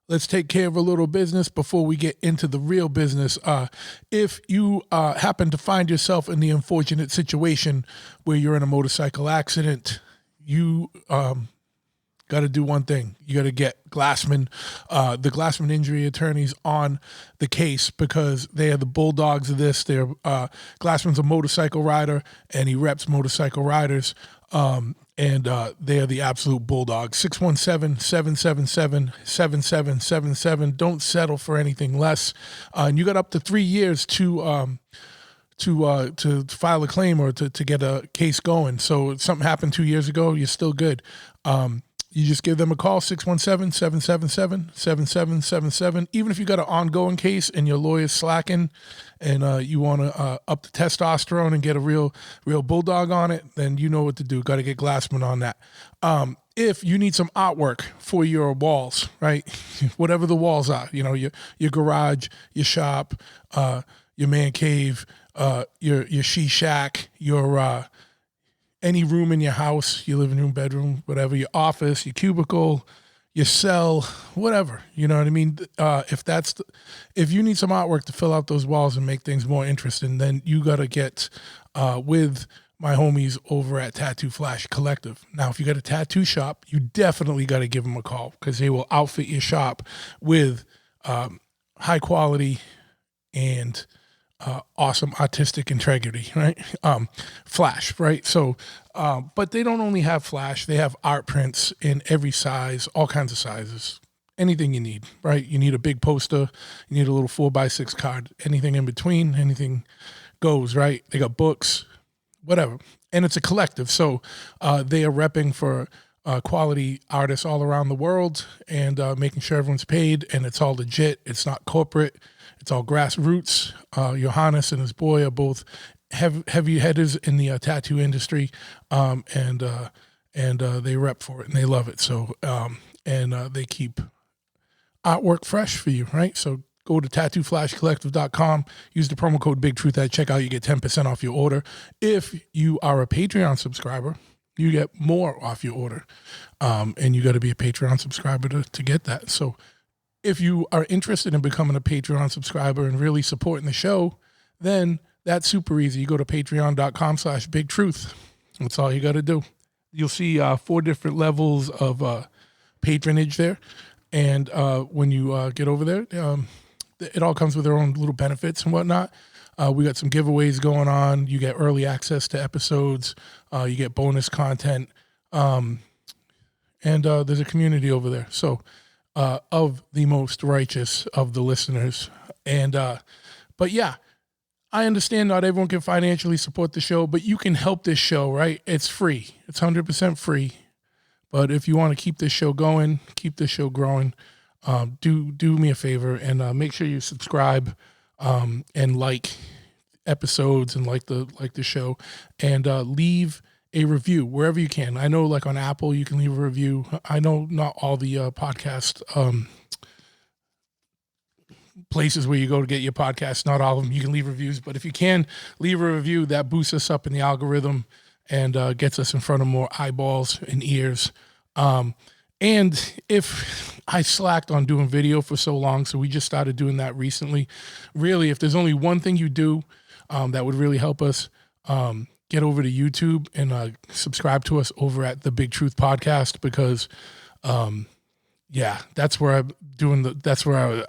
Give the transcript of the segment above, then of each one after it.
let's take care of a little business before we get into the real business. If you happen to find yourself in the unfortunate situation where you're in a motorcycle accident, you got to do one thing. You got to get Glassman, the Glassman injury attorneys on the case because they are the bulldogs of this. They're Glassman's a motorcycle rider and he reps motorcycle riders. And they are the absolute bulldogs. 617-777-7777. Don't settle for anything less. And you got up to 3 years to file a claim or to get a case going. So if something happened 2 years ago, you're still good. You just give them a call, 617-777-7777. Even if you got an ongoing case and your lawyer's slacking and you want to up the testosterone and get a real bulldog on it, then you know what to do. Got to get Glassman on that. If you need some artwork for your walls, right? Whatever the walls are, you know, your garage, your shop, your man cave, your she shack, your any room in your house, your living room, bedroom, whatever, your office, your cubicle, your cell, whatever, you know what I mean? If you need some artwork to fill out those walls and make things more interesting, then you got to get with my homies over at Tattoo Flash Collective. Now, if you got a tattoo shop, you definitely got to give them a call because they will outfit your shop with high quality and awesome artistic integrity, right? Flash, right? So, but they don't only have flash, they have art prints in every size, all kinds of sizes, anything you need, right? You need a big poster, you need a little 4x6 card, anything in between, anything goes, right? They got books, whatever. And it's a collective. So, they are repping for quality artists all around the world and making sure everyone's paid and it's all legit. It's not corporate. It's all grassroots. Johannes and his boy are both heavy hitters in the tattoo industry, and they rep for it and they love it. So they keep artwork fresh for you, right? So go to tattooflashcollective.com, use the promo code Big Truth at checkout. You get 10% off your order. If you are a Patreon subscriber, you get more off your order, and you got to be a Patreon subscriber to get that. So if you are interested in becoming a Patreon subscriber and really supporting the show, then that's super easy. You go to patreon.com/bigtruth. That's all you got to do. You'll see 4 different levels of patronage there. And when you get over there, it all comes with their own little benefits and whatnot. We got some giveaways going on. You get early access to episodes. You get bonus content. And there's a community over there. So, of the most righteous of the listeners. And, but yeah, I understand not everyone can financially support the show, but you can help this show, right? It's free. It's 100% free. But if you want to keep this show going, keep this show growing, do me a favor and make sure you subscribe and like episodes and like the show and leave a review wherever you can. I know like on Apple, you can leave a review. I know not all the podcast places where you go to get your podcast, not all of them, you can leave reviews. But if you can leave a review, that boosts us up in the algorithm and gets us in front of more eyeballs and ears. And if I slacked on doing video for so long, so we just started doing that recently, really, if there's only one thing you do that would really help us, get over to YouTube and subscribe to us over at the Big Truth Podcast because, that's where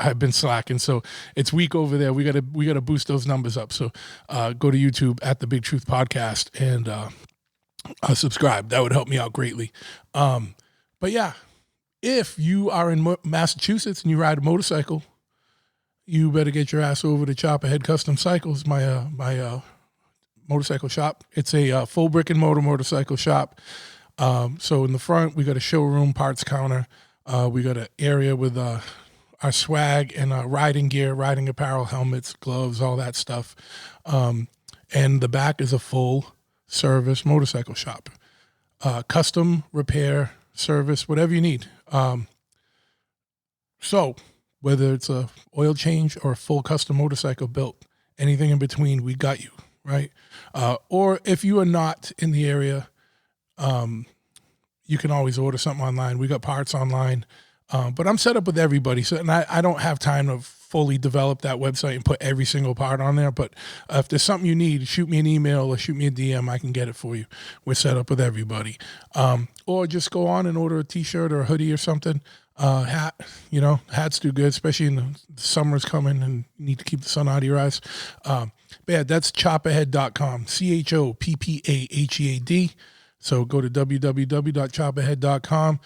I've been slacking. So it's weak over there. We gotta boost those numbers up. So go to YouTube at the Big Truth Podcast and subscribe. That would help me out greatly. But yeah, if you are in Massachusetts and you ride a motorcycle, you better get your ass over to Chopperhead Custom Cycles, my motorcycle shop. It's a full brick and mortar motorcycle shop. So in the front, we got a showroom, parts counter. We got an area with our swag and riding gear, riding apparel, helmets, gloves, all that stuff. And the back is a full service motorcycle shop. Custom repair, service, whatever you need. So whether it's a oil change or a full custom motorcycle built, anything in between, we got you, right? Or if you are not in the area, you can always order something online. We got parts online. But I'm set up with everybody, so and I don't have time to fully develop that website and put every single part on there. But if there's something you need, shoot me an email or shoot me a DM. I can get it for you. We're set up with everybody. Or just go on and order a T-shirt or a hoodie or something. Hat, hats do good, especially in the summer's coming and you need to keep the sun out of your eyes. But yeah, that's chopahead.com, CHOPPAHEAD. So go to www.chopahead.com.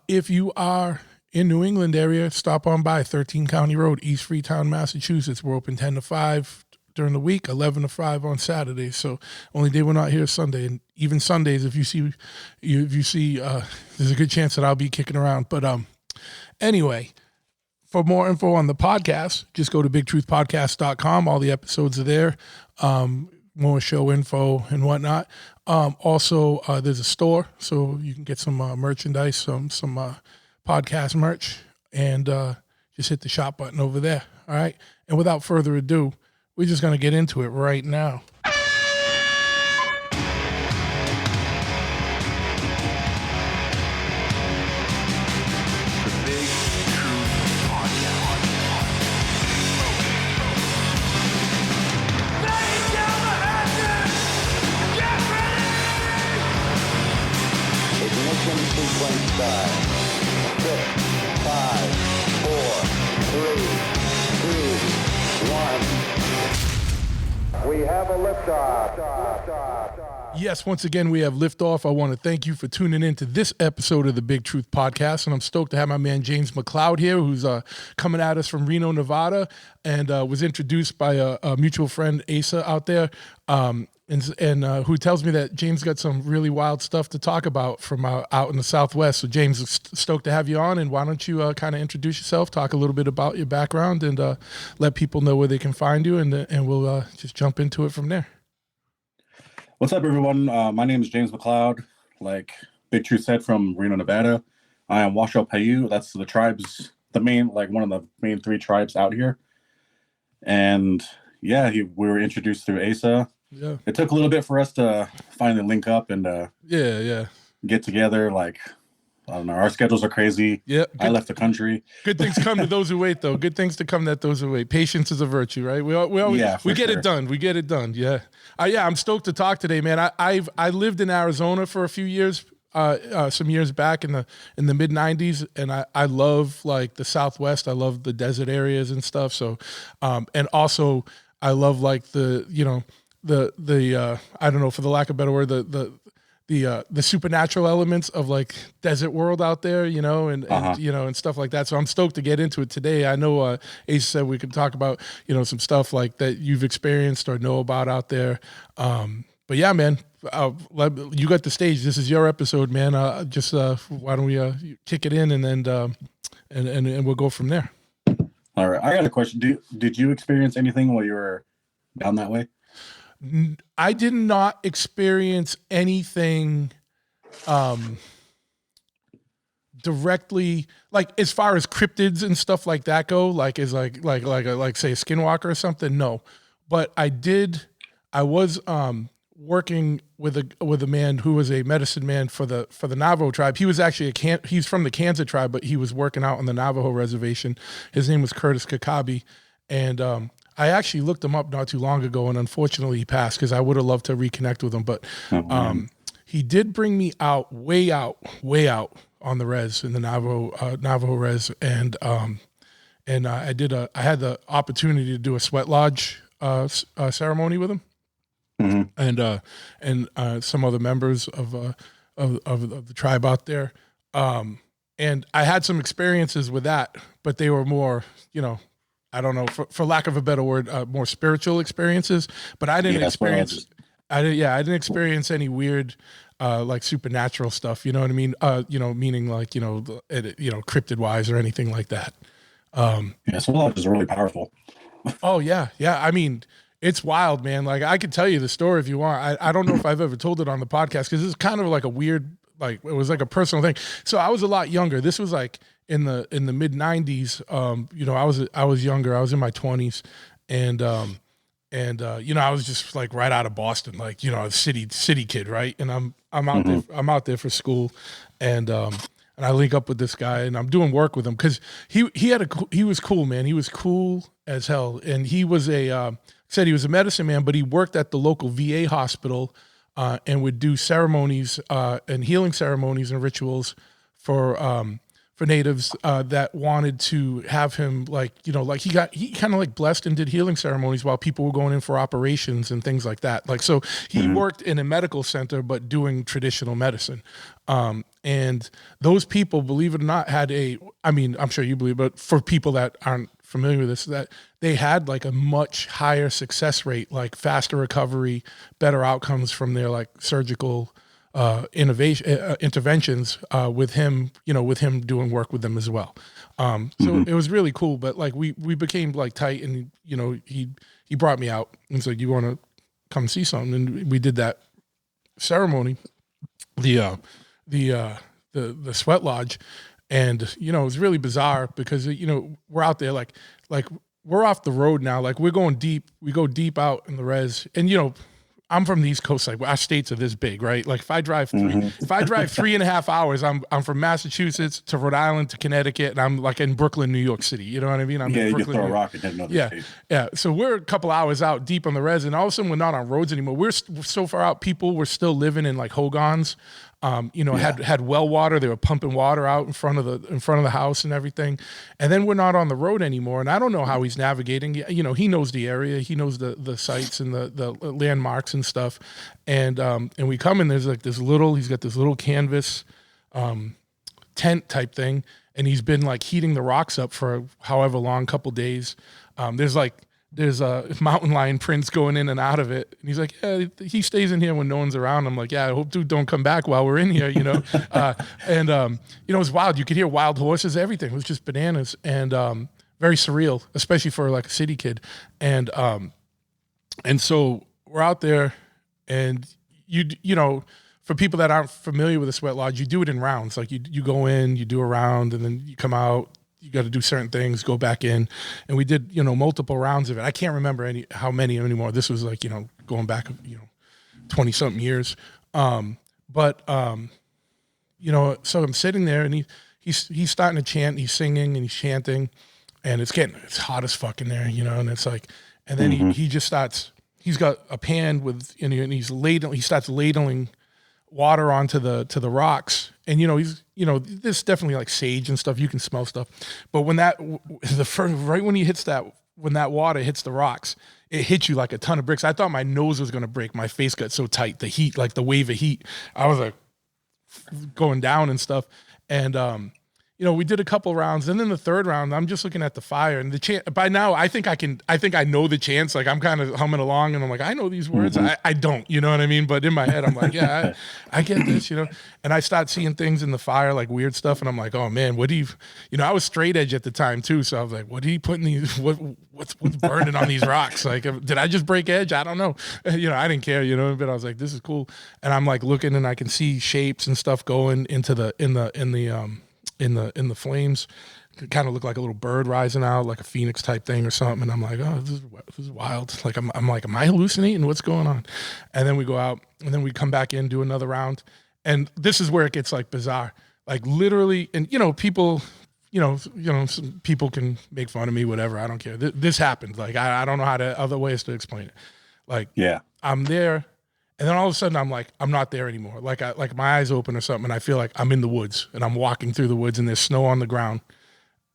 If you are in New England area, stop on by 13 County Road, East Freetown, Massachusetts. We're open 10 to 5 during the week, 11 to 5 on Saturdays. So only day we're not here is Sunday. And even Sundays, if you see, there's a good chance that I'll be kicking around. But anyway, for more info on the podcast, just go to bigtruthpodcast.com. All the episodes are there. More show info and whatnot. Also, there's a store, so you can get some merchandise, some podcast merch, and just hit the shop button over there. All right. And without further ado, we're just going to get into it right now. Yes, once again, we have liftoff. I want to thank you for tuning in to this episode of the Big Truth Podcast, and I'm stoked to have my man James McCloud here, who's coming at us from Reno, Nevada, and was introduced by a mutual friend, Asa, out there, and who tells me that James got some really wild stuff to talk about from out in the Southwest. So, James, stoked to have you on, and why don't you kind of introduce yourself, talk a little bit about your background, and let people know where they can find you, and we'll just jump into it from there. What's up, everyone? My name is James McCloud. Like Big Truth said, from Reno, Nevada. I am Washo Paiute. That's the tribes, one of the main 3 tribes out here. And yeah, we were introduced through Asa. Yeah. It took a little bit for us to finally link up and get together. Like, I don't know, our schedules are crazy. Yeah, I left the country. Good things come to those who wait, though. Good things to come that those who wait. Patience is a virtue, right? We always get it done. We get it done. Yeah. I'm stoked to talk today, man. I lived in Arizona for a few years, some years back in the mid '90s, and I love like the Southwest. I love the desert areas and stuff. So, and also I love like the I don't know, for the lack of a better word, the supernatural elements of like desert world out there, and stuff like that. So I'm stoked to get into it today. I know Ace said we could talk about, some stuff like that you've experienced or know about out there. But yeah, man, you got the stage. This is your episode, man. Why don't we kick it in and then and we'll go from there. All right. I got a question. Did you experience anything while you were down that way? I did not experience anything directly, like as far as cryptids and stuff like that go, like as like say a skinwalker or something. No, but I was working with a man who was a medicine man for the Navajo tribe. He was actually he's from the Kansas tribe, but he was working out on the Navajo reservation. His name was Curtis Kakabi, and I actually looked him up not too long ago, and unfortunately he passed because I would have loved to reconnect with him. But he did bring me way out on the res, in the Navajo res, and I had the opportunity to do a sweat lodge ceremony with him, and some other members of the tribe out there, and I had some experiences with that, but they were more, I don't know, for lack of a better word, more spiritual experiences. But I didn't experience. I didn't experience any weird, like supernatural stuff. You know what I mean? Meaning like cryptid wise or anything like that. Sweat is really powerful. Oh yeah. I mean, it's wild, man. Like I could tell you the story if you want. I don't know if I've ever told it on the podcast because it's kind of like a weird, like it was like a personal thing. So I was a lot younger. This was like in the mid '90s. I was younger. I was in my 20s, and I was just like right out of Boston, like a city kid, right? And I'm out there for school, and and I link up with this guy, and I'm doing work with him because he was cool, man. He was cool as hell, and he was said he was a medicine man, but he worked at the local VA hospital and would do ceremonies and healing ceremonies and rituals for natives that wanted to have him, like, you know, like he kind of like blessed and did healing ceremonies while people were going in for operations and things like that. Like, so he worked in a medical center, but doing traditional medicine. And those people, believe it or not, I mean, I'm sure you believe, but for people that aren't familiar with this, that they had like a much higher success rate, like faster recovery, better outcomes from their like surgical interventions with him, you know, with him doing work with them as well. So it was really cool, but like we became like tight, and, you know, he brought me out and said, you want to come see something? And we did that ceremony, the sweat lodge. And, you know, it was really bizarre because, you know, we're out there like we're off the road now. Like we go deep out in the res, and, you know, I'm from the East Coast. Like our states are this big, right? Like if I drive 3.5 hours, I'm from Massachusetts to Rhode Island to Connecticut, and I'm like in Brooklyn, New York City. You know what I mean? I'm in you Brooklyn, throw a rock and hit another state. Yeah. So we're a couple hours out deep on the res, and all of a sudden we're not on roads anymore. We're so far out. People were still living in like hogans. You know, had well water. They were pumping water out in front of the house and everything. And then we're not on the road anymore. And I don't know how he's navigating. You know, he knows the area. He knows the sites and the landmarks and stuff. And we come in, there's like he's got this little canvas tent type thing. And he's been like heating the rocks up for however long, couple days. There's a mountain lion prints going in and out of it. And he's like, yeah, he stays in here when no one's around. I'm like, yeah, I hope dude don't come back while we're in here, you know? You know, it was wild. You could hear wild horses, everything. It was just bananas, and very surreal, especially for like a city kid. And so we're out there, and you know, for people that aren't familiar with the sweat lodge, you do it in rounds. Like you go in, you do a round, and then you come out. You got to do certain things, go back in. And we did, you know, multiple rounds of it. I can't remember how many anymore. This was like, you know, going back, you know, 20 something years. You know, so I'm sitting there, and he's starting to chant, he's singing and he's chanting, and it's hot as fuck in there, you know? And it's like, and then he just starts, he's got a pan with, and he starts ladling water onto the rocks. And, you know, there's definitely like sage and stuff. You can smell stuff. But when when that water hits the rocks, it hits you like a ton of bricks. I thought my nose was going to break. My face got so tight. The heat, like the wave of heat, I was like going down and stuff. And, you know, we did a couple rounds, and then the third round, I'm just looking at the fire, and the chant. By now, I think I know the chants. Like I'm kind of humming along, and I'm like, I know these words. I don't, you know what I mean? But in my head, I'm like, yeah, I get this, you know. And I start seeing things in the fire, like weird stuff, and I'm like, oh man, what do you know? I was straight edge at the time too, so I was like, what are you putting these? What's burning on these rocks? Like, did I just break edge? I don't know. You know, I didn't care, you know. But I was like, this is cool, and I'm like looking, and I can see shapes and stuff going into in the flames. It kind of looked like a little bird rising out, like a phoenix type thing or something. And I'm like, oh, this is wild. Like I'm like, am I hallucinating? What's going on? And then we go out, and then we come back in, do another round. And this is where it gets like bizarre. Like literally, and you know, people, some people can make fun of me, whatever. I don't care. This happened. Like I don't know other ways to explain it. Like, yeah, I'm there. And then all of a sudden I'm like, I'm not there anymore. Like my eyes open or something, and I feel like I'm in the woods, and I'm walking through the woods, and there's snow on the ground.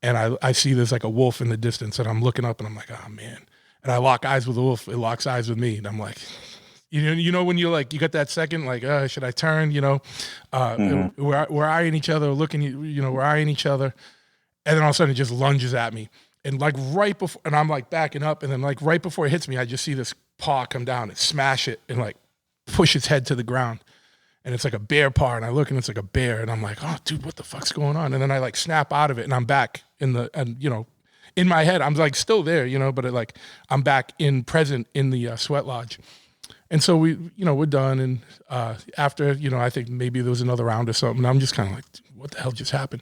And I see there's like a wolf in the distance, and I'm looking up, and I'm like, oh man. And I lock eyes with the wolf. It locks eyes with me. And I'm like, you know, when you're like, you got that second, like, should I turn, you know? We're eyeing each other, looking, you know, we're eyeing each other. And then all of a sudden it just lunges at me. And like right before, and I'm like backing up, and then like right before it hits me, I just see this paw come down and smash it and like push its head to the ground. And it's like a bear paw, and I look, and it's like a bear, and I'm like, oh dude, what the fuck's going on? And then I like snap out of it, and I'm back in my head, I'm like still there, you know, but I'm back present in the sweat lodge. And so we're done. And after, you know, I think maybe there was another round or something. I'm just kind of like, what the hell just happened?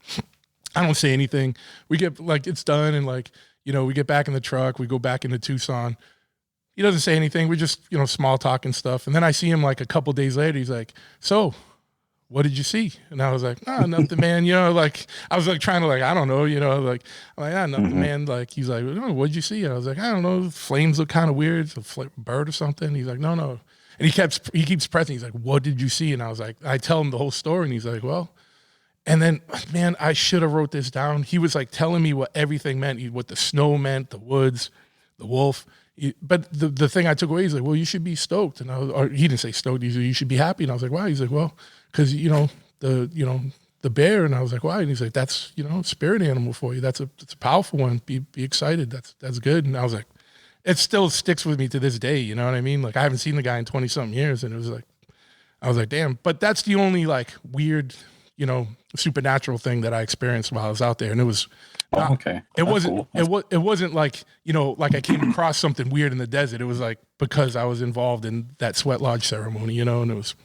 I don't say anything. We get like, it's done. And like, you know, we get back in the truck, we go back into Tucson. He doesn't say anything. We just, you know, small talk and stuff. And then I see him like a couple days later. He's like, so what did you see? And I was like, nothing, man. You know, like I was like trying to like, I don't know, you know, like I'm like, nothing, man. Like he's like, no, what'd you see? And I was like, I don't know, flames look kind of weird. It's a bird or something. He's like, no. And he keeps pressing. He's like, what did you see? And I was like, I tell him the whole story, and he's like, well. And then, man, I should have wrote this down. He was like telling me what everything meant, what the snow meant, the woods, the wolf. But the thing I took away is like, well, you should be stoked. And or he didn't say stoked. He said, you should be happy. And I was like, why? He's like, well, because the bear. And I was like, why? And he's like, that's spirit animal for you. It's a powerful one. Be excited. That's good. And I was like, it still sticks with me to this day. You know what I mean? Like I haven't seen the guy in 20 something years, and it was like, I was like, damn. But that's the only like weird, supernatural thing that I experienced while I was out there, and it was. Okay. It wasn't. Cool. It wasn't like like I came across something weird in the desert. It was like because I was involved in that sweat lodge ceremony, and it was.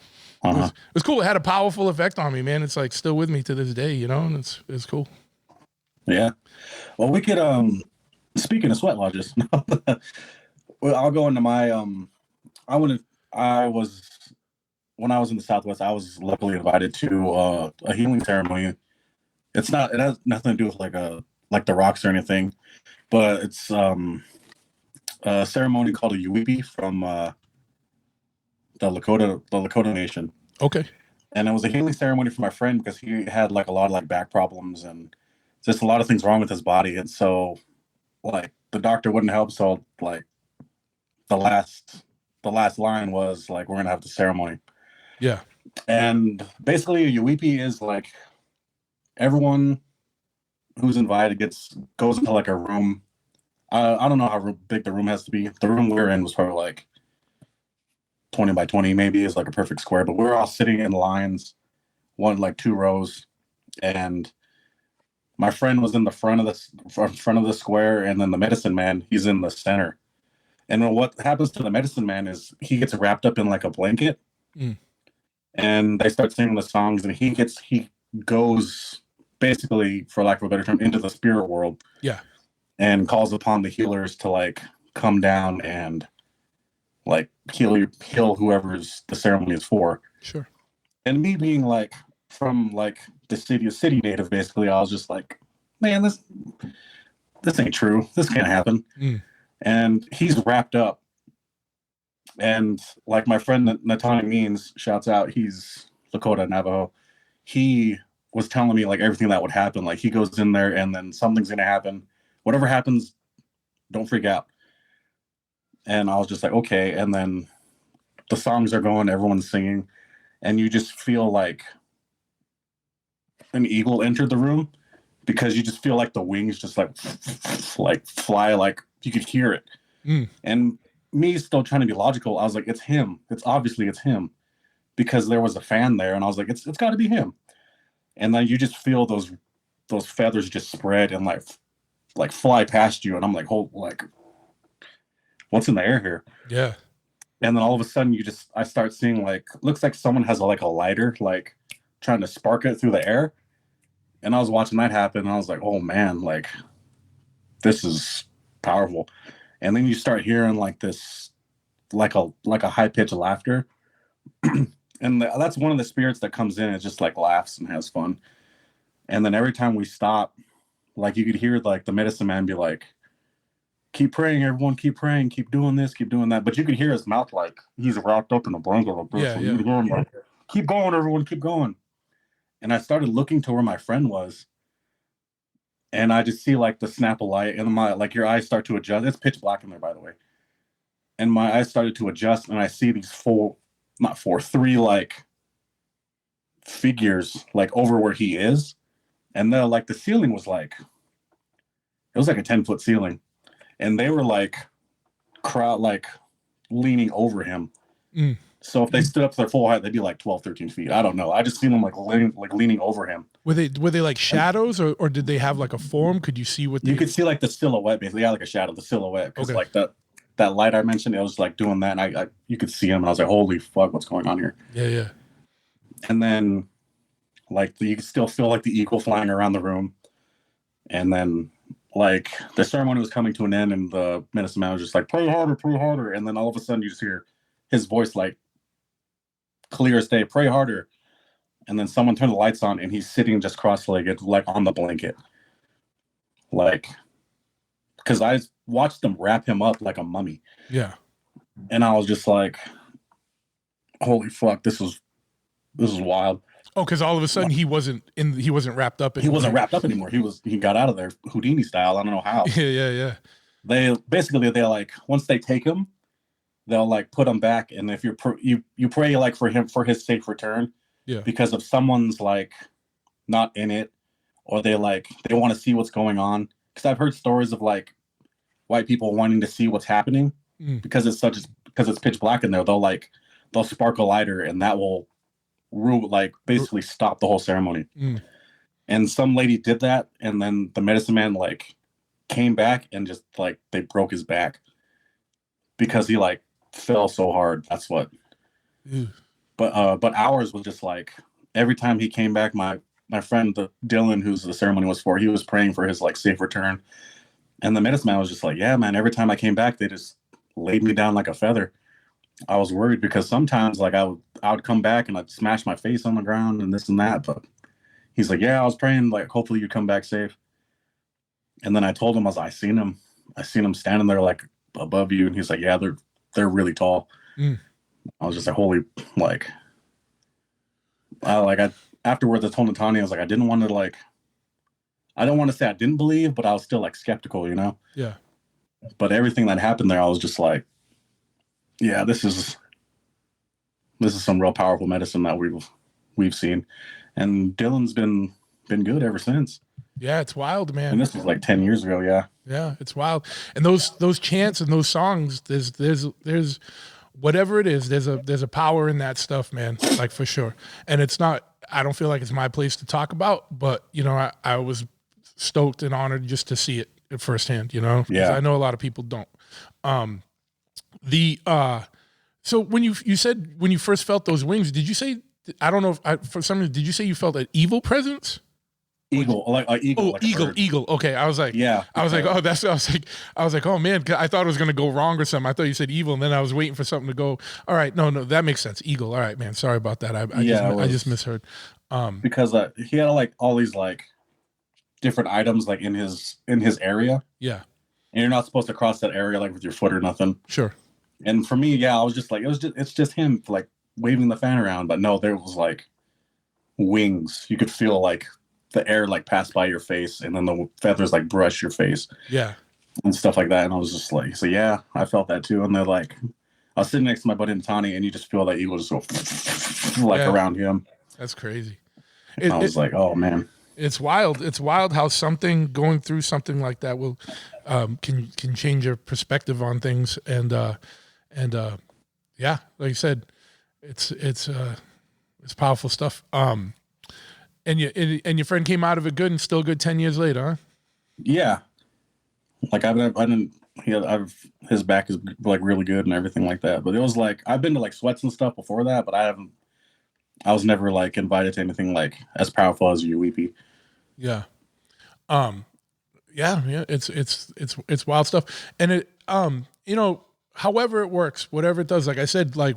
It was cool. It had a powerful effect on me, man. It's like still with me to this day, and it's cool. Yeah. Well, we could speaking of sweat lodges, well, I'll go into my when I was in the Southwest, I was luckily invited to a healing ceremony. It has nothing to do with like the rocks or anything, but it's a ceremony called a Uipi from the Lakota Nation. Okay. And it was a healing ceremony for my friend because he had like a lot of like back problems and just a lot of things wrong with his body. And so like the doctor wouldn't help. So like the last line was like, we're going to have the ceremony. Yeah. And basically a Uipi is like everyone who's invited goes into like a room. I don't know how big the room has to be. The room we're in was probably like 20 by 20 maybe, is like a perfect square, but we're all sitting in lines, like 2 rows, and my friend was in the front of the square, and then the medicine man, he's in the center. And what happens to the medicine man is he gets wrapped up in like a blanket, and they start singing the songs, and he goes basically, for lack of a better term, into the spirit world. Yeah. And calls upon the healers to like come down and like heal whoever's the ceremony is for. Sure. And me being like from like the city native, basically, I was just like, man, this ain't true. This can't happen. And he's wrapped up. And like my friend Natani Means, shouts out, he's Lakota Navajo. He was telling me like everything that would happen. Like he goes in there and then something's gonna happen. Whatever happens, don't freak out. And I was just like, okay. And then the songs are going, everyone's singing, and you just feel like an eagle entered the room because you just feel like the wings just like fly, like you could hear it. And me still trying to be logical, I was like, it's him. It's him because there was a fan there, and I was like, it's got to be him. And then you just feel those feathers just spread and like fly past you, and I'm like, what's in the air here? Yeah. And then all of a sudden I start seeing like, looks like someone has a lighter, like trying to spark it through the air. And I was watching that happen, and I was like, oh man, like this is powerful. And then you start hearing like this, like a high pitched laughter. And that's one of the spirits that comes in and just like laughs and has fun. And then every time we stop, like you could hear like the medicine man be like, keep praying, everyone, keep praying, keep doing this, keep doing that. But you could hear his mouth like he's wrapped up in a blanket. Yeah, you could hear him like, keep going, everyone, keep going. And I started looking to where my friend was. And I just see like the snap of light, and your eyes start to adjust. It's pitch black in there, by the way. And my eyes started to adjust, and I see these 3 like figures like over where he is. And the ceiling was like, it was like a 10-foot ceiling. And they were like leaning over him. So if they stood up to their full height, they'd be like 12, 13 feet. I don't know. I just seen them like leaning over him. Were they like shadows, or did they have like a form? Could you see what you could see like the silhouette, basically? Yeah, like a shadow, the silhouette. Because like that light I mentioned, it was like doing that, and you could see him, and I was like, holy fuck, what's going on here? Yeah. And then like you could still feel like the eagle flying around the room. And then like the ceremony was coming to an end, and the medicine man was just like, pray harder. And then all of a sudden you just hear his voice like clear as day, pray harder. and then someone turned the lights on, and he's sitting just cross-legged, like on the blanket, like because I watched them wrap him up like a mummy, Yeah. and I was just like, "Holy fuck, this is wild." Oh, because all of a sudden he wasn't wrapped up He anymore. wasn't wrapped up anymore. He got out of there Houdini style. I don't know how. Yeah. They basically they like once they take him, they'll like put him back, and if you pray like for his safe return, Yeah. because if someone's like not in it, or they want to see what's going on, because I've heard stories of like white people wanting to see what's happening because it's pitch black in there. They'll spark a lighter, and that will basically stop the whole ceremony. And some lady did that, and then the medicine man like came back and just like they broke his back because he like fell so hard. That's what. But ours was just like every time he came back, my friend Dylan, who's the ceremony was for, he was praying for his like safe return, and the medicine man was just like, yeah, man. Every time I came back, they just laid me down like a feather. I was worried because sometimes like I would come back and I'd smash my face on the ground and this and that, but he's like, yeah, I was praying like hopefully you come back safe. And then I told him, I seen him standing there like above you, and he's like, yeah, they're really tall. I was just like, holy, like, afterwards I told Natanya, I was like, I didn't want to say I didn't believe, but I was still like skeptical, you know? Yeah. But everything that happened there, I was just like, yeah, this is some real powerful medicine that we've seen, and Dylan's been good ever since. Yeah, it's wild, man. And this was like 10 years ago. Yeah, it's wild. And those chants and those songs, there's whatever it is, there's a power in that stuff, man. Like for sure. And it's not. I don't feel like it's my place to talk about, but you know, I was stoked and honored just to see it firsthand. You know, because I know a lot of people don't. So when you said when you first felt those wings, did you say, I don't know if for some reason, did you say you felt an evil presence? Eagle, like eagle. Oh, like eagle. Okay, I was like, yeah. I was like, oh, I was like, oh man, I thought it was gonna go wrong or something. I thought you said evil, and then I was waiting for something to go. All right, no, that makes sense. Eagle. All right, man. Sorry about that. I just misheard. Because he had like all these like different items like in his area. Yeah. And you're not supposed to cross that area like with your foot or nothing. Sure. And for me, I was just like, it's just him like waving the fan around, but no, there was like wings. You could feel like the air like pass by your face, and then the feathers like brush your face. Yeah. And stuff like that. And I was just like, so yeah, I felt that too. And they're like, I was sitting next to my buddy Tani, and you just feel that eagle just go like around him. That's crazy. I was like, oh man. It's wild. It's wild how something going through something like that will can change your perspective on things. And yeah, like you said, it's powerful stuff. And your friend came out of it good and still good 10 years later, huh? Yeah. Like his back is like really good and everything like that. But it was like, I've been to like sweats and stuff before that, but I was never like invited to anything like as powerful as UEP. Yeah. Yeah. It's wild stuff. And it, you know, however it works, whatever it does, like I said, like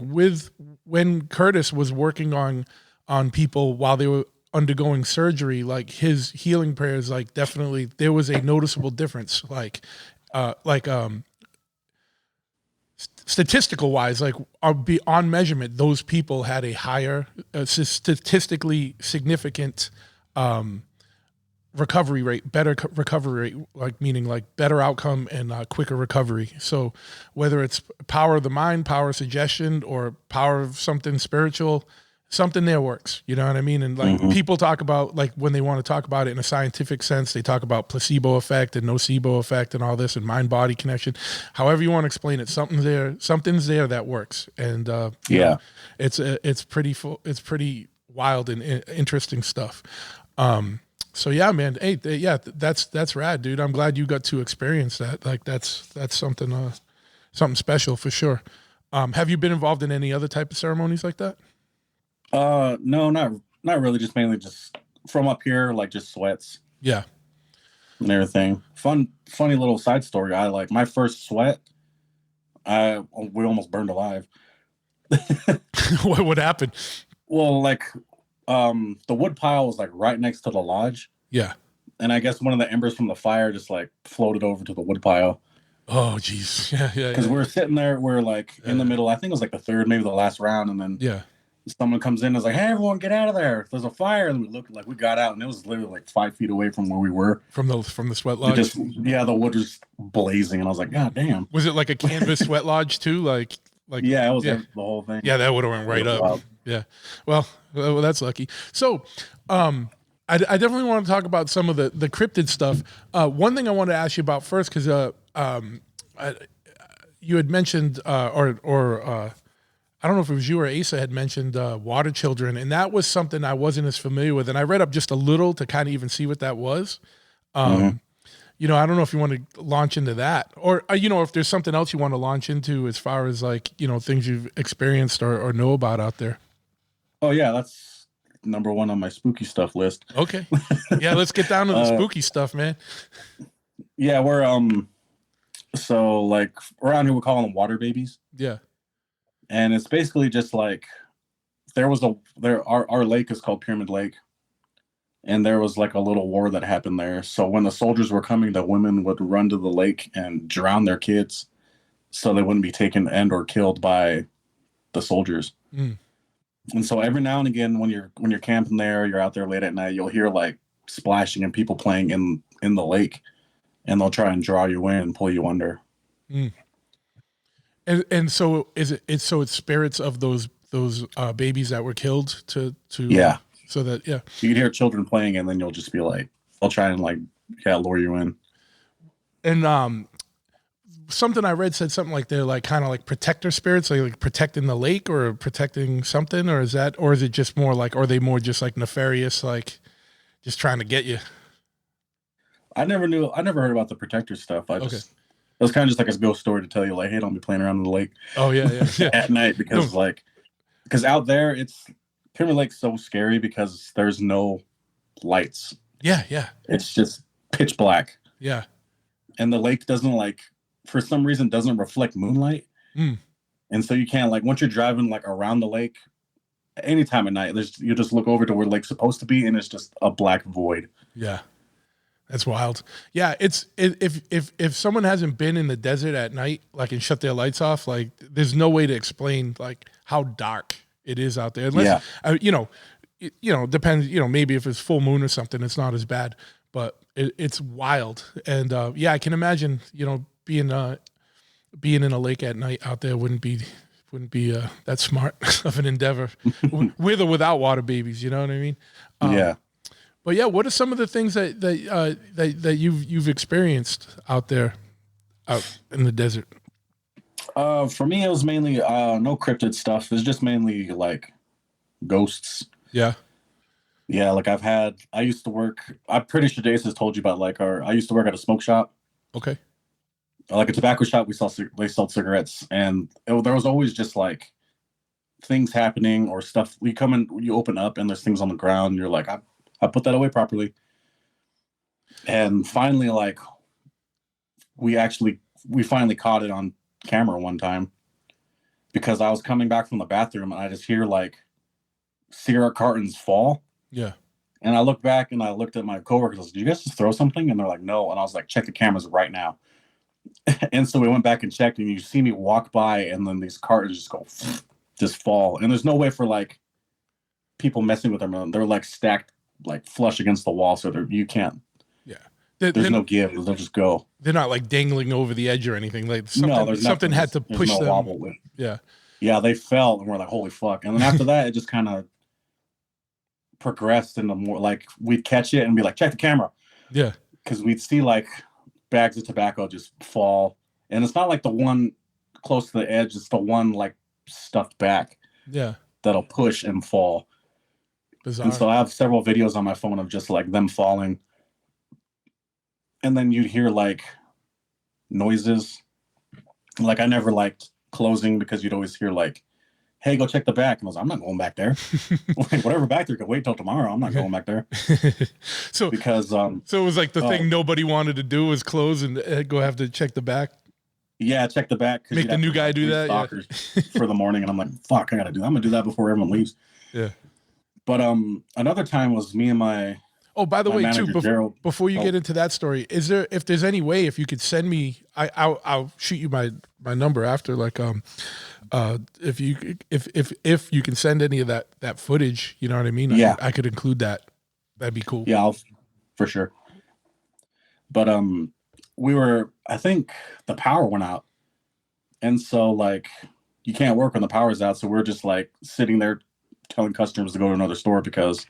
when Curtis was working on people while they were undergoing surgery, like his healing prayers, like definitely there was a noticeable difference. Statistical wise, like beyond measurement, those people had a higher statistically significant recovery rate, better recovery rate, like meaning like better outcome and quicker recovery. So whether it's power of the mind, power of suggestion, or power of something spiritual, something there works. You know what I mean? And like people talk about, like when they want to talk about it in a scientific sense, they talk about placebo effect and nocebo effect and all this and mind body connection. However you want to explain it, something's there that works. And know, it's pretty wild and interesting stuff. So yeah, man. Hey, that's rad, dude. I'm glad you got to experience that. Like that's something special for sure. Have you been involved in any other type of ceremonies like that? No, not really. Just mainly just from up here, like just sweats. Yeah. And everything. Funny little side story. I like my first sweat. We almost burned alive. What happened? Well, like The wood pile was like right next to the lodge, Yeah. and I guess one of the embers from the fire just like floated over to the wood pile. Oh, geez. Yeah, yeah, Because yeah. we're sitting there, we're like in the middle. I think it was like the third, maybe the last round, and then Yeah. someone comes in and is like, "Hey, everyone, get out of there! There's a fire!" And we looked like we got out, and it was literally like 5 feet away from where we were. From the sweat It lodge. just the wood was blazing, and I was like, "God damn!" Was it like a canvas sweat lodge too? Like Yeah, it was the whole thing. Yeah, that would have went right up. Wild. Yeah. Well, that's lucky. So, I definitely want to talk about some of the cryptid stuff. One thing I wanted to ask you about first, because you had mentioned, I don't know if it was you or Asa had mentioned water children, and that was something I wasn't as familiar with. And I read up just a little to kind of even see what that was. You know, I don't know if you want to launch into that, or you know, if there's something else you want to launch into as far as like, you know, things you've experienced or know about out there. Oh yeah, that's number one on my spooky stuff list. Okay, yeah, let's get down to the spooky stuff, man. Yeah, we're so like around here we call them water babies. Yeah. And it's basically just like our lake is called Pyramid Lake, and there was like a little war that happened there. So when the soldiers were coming, the women would run to the lake and drown their kids so they wouldn't be taken and or killed by the soldiers. And so every now and again when you're camping there, you're out there late at night, you'll hear like splashing and people playing in the lake, and they'll try and draw you in and pull you under. And so it's spirits of those babies that were killed to Yeah. So that you can hear children playing, and then you'll just be like, they'll try and like lure you in. And something I read said something like they're like kind of like protector spirits, like protecting the lake or protecting something, or is it just more like, or are they more just like nefarious, like just trying to get you? I never heard about the protector stuff. It was kind of just like a ghost story to tell you, like, hey, don't be playing around in the lake. Oh yeah. At night, because out there Pyramid Lake's so scary because there's no lights. Yeah. It's just pitch black. Yeah. And the lake doesn't for some reason doesn't reflect moonlight. And so you can't once you're driving around the lake anytime at night, you just look over to where the lake's supposed to be, and it's just a black void. Yeah. That's wild. Yeah, if someone hasn't been in the desert at night, and shut their lights off, there's no way to explain how dark it is out there. Unless, depends. Maybe if it's full moon or something, it's not as bad. But it's wild, and I can imagine. Being in a lake at night out there wouldn't be that smart of an endeavor, with or without water babies. You know what I mean? Yeah. But yeah, what are some of the things that you've experienced out there, out in the desert? For me, it was mainly no cryptid stuff. It's just mainly ghosts. Yeah. Yeah, I used to work. I'm pretty sure Jace has told you about I used to work at a smoke shop. Okay. Like a tobacco shop, they sold cigarettes, and there was always just things happening or stuff. You come in, you open up, and there's things on the ground. And you're like, I put that away properly. And finally, we finally caught it on camera one time, because I was coming back from the bathroom and I just hear cigarette cartons fall. Yeah. And I looked back and I looked at my coworkers. I was like, "Did you guys just throw something?" And they're like, "No." And I was like, "Check the cameras right now." And so we went back and checked, and you see me walk by, and then these cartons just fall. And there's no way for people messing with them. They're stacked flush against the wall, so you can't. Yeah. There's no give. They'll just go. They're not dangling over the edge or anything. Something had to push no them. Wobble. Yeah. Yeah, they fell, and we're like, holy fuck. And then after that, it just kind of progressed into more we'd catch it and be like, check the camera. Yeah. Because we'd see bags of tobacco just fall. And it's not the one close to the edge, it's the one stuffed back. Yeah. That'll push and fall. Bizarre. And so I have several videos on my phone of just them falling. And then you'd hear noises. I never liked closing, because you'd always hear hey, go check the back. And I was like, I'm not going back there. Whatever back there could wait till tomorrow. I'm not going back there. So it was the thing nobody wanted to do was close and go have to check the back. Yeah, check the back. Make the new guy do that. For the morning. And I'm like, fuck, I got to do that. I'm going to do that before everyone leaves. Yeah. But another time was me and Oh, by the my way, too, manager Gerald. before you Oh, get into that story, if there's any way, if you could send me, I'll shoot you my number after, like, if you can send any of that footage, you know what I mean? yeah, I could include that. That'd be cool. yeah, for sure. But I think the power went out, and so like you can't work when the power's out. So we're just like sitting there telling customers to go to another store because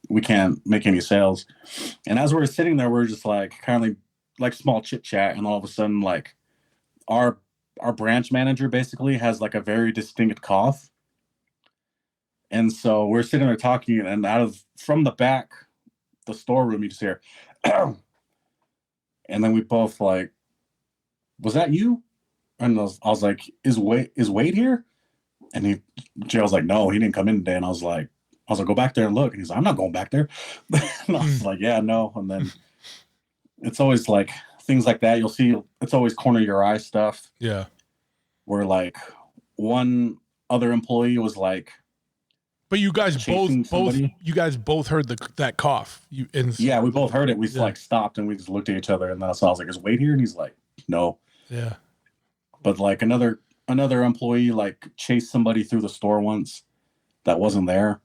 we can't make any sales. And as we're sitting there, we're just like kind of like small chit chat, and all of a sudden, like our our branch manager basically has like a very distinct cough, and so we're sitting there talking, and out of from the back, the storeroom, you just hear, and then we both like, was that you? And I was like, is Wade here? And Gerald's like, no, he didn't come in today. And I was like, go back there and look. And he's like, I'm not going back there. And I was like, yeah, no. And then it's always like things like that. You'll see it's always corner your eye stuff. Yeah. Where like one other employee was like, but you guys chasing somebody. you guys both heard that cough. Yeah, we both heard it. We like stopped and we just looked at each other, and then so I was like, is Wade here? And he's like, no. Yeah. But like another employee like chased somebody through the store once that wasn't there.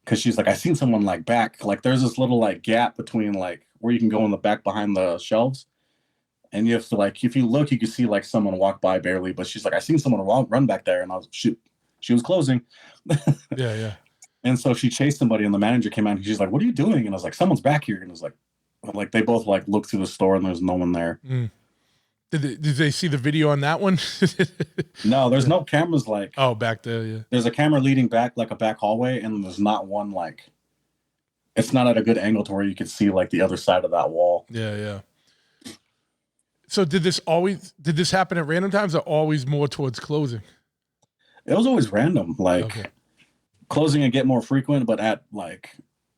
Cause she's like, I seen someone like back, like there's this little like gap between like where you can go in the back behind the shelves. And you have to like, if you look, you can see like someone walk by barely, but she's like, I seen someone run back there. And I was, shoot, she was closing. Yeah. And so she chased somebody, and the manager came out and she's like, what are you doing? And I was like, someone's back here. And it was like they both like looked through the store and there's no one there. Mm. Did they see the video on that one? No, there's no cameras like. Oh, back there, yeah. There's a camera leading back like a back hallway, and there's not one like. It's not at a good angle to where you can see like the other side of that wall. Yeah. So did this happen at random times, or always more towards closing? It was always random, like closing and get more frequent, but at like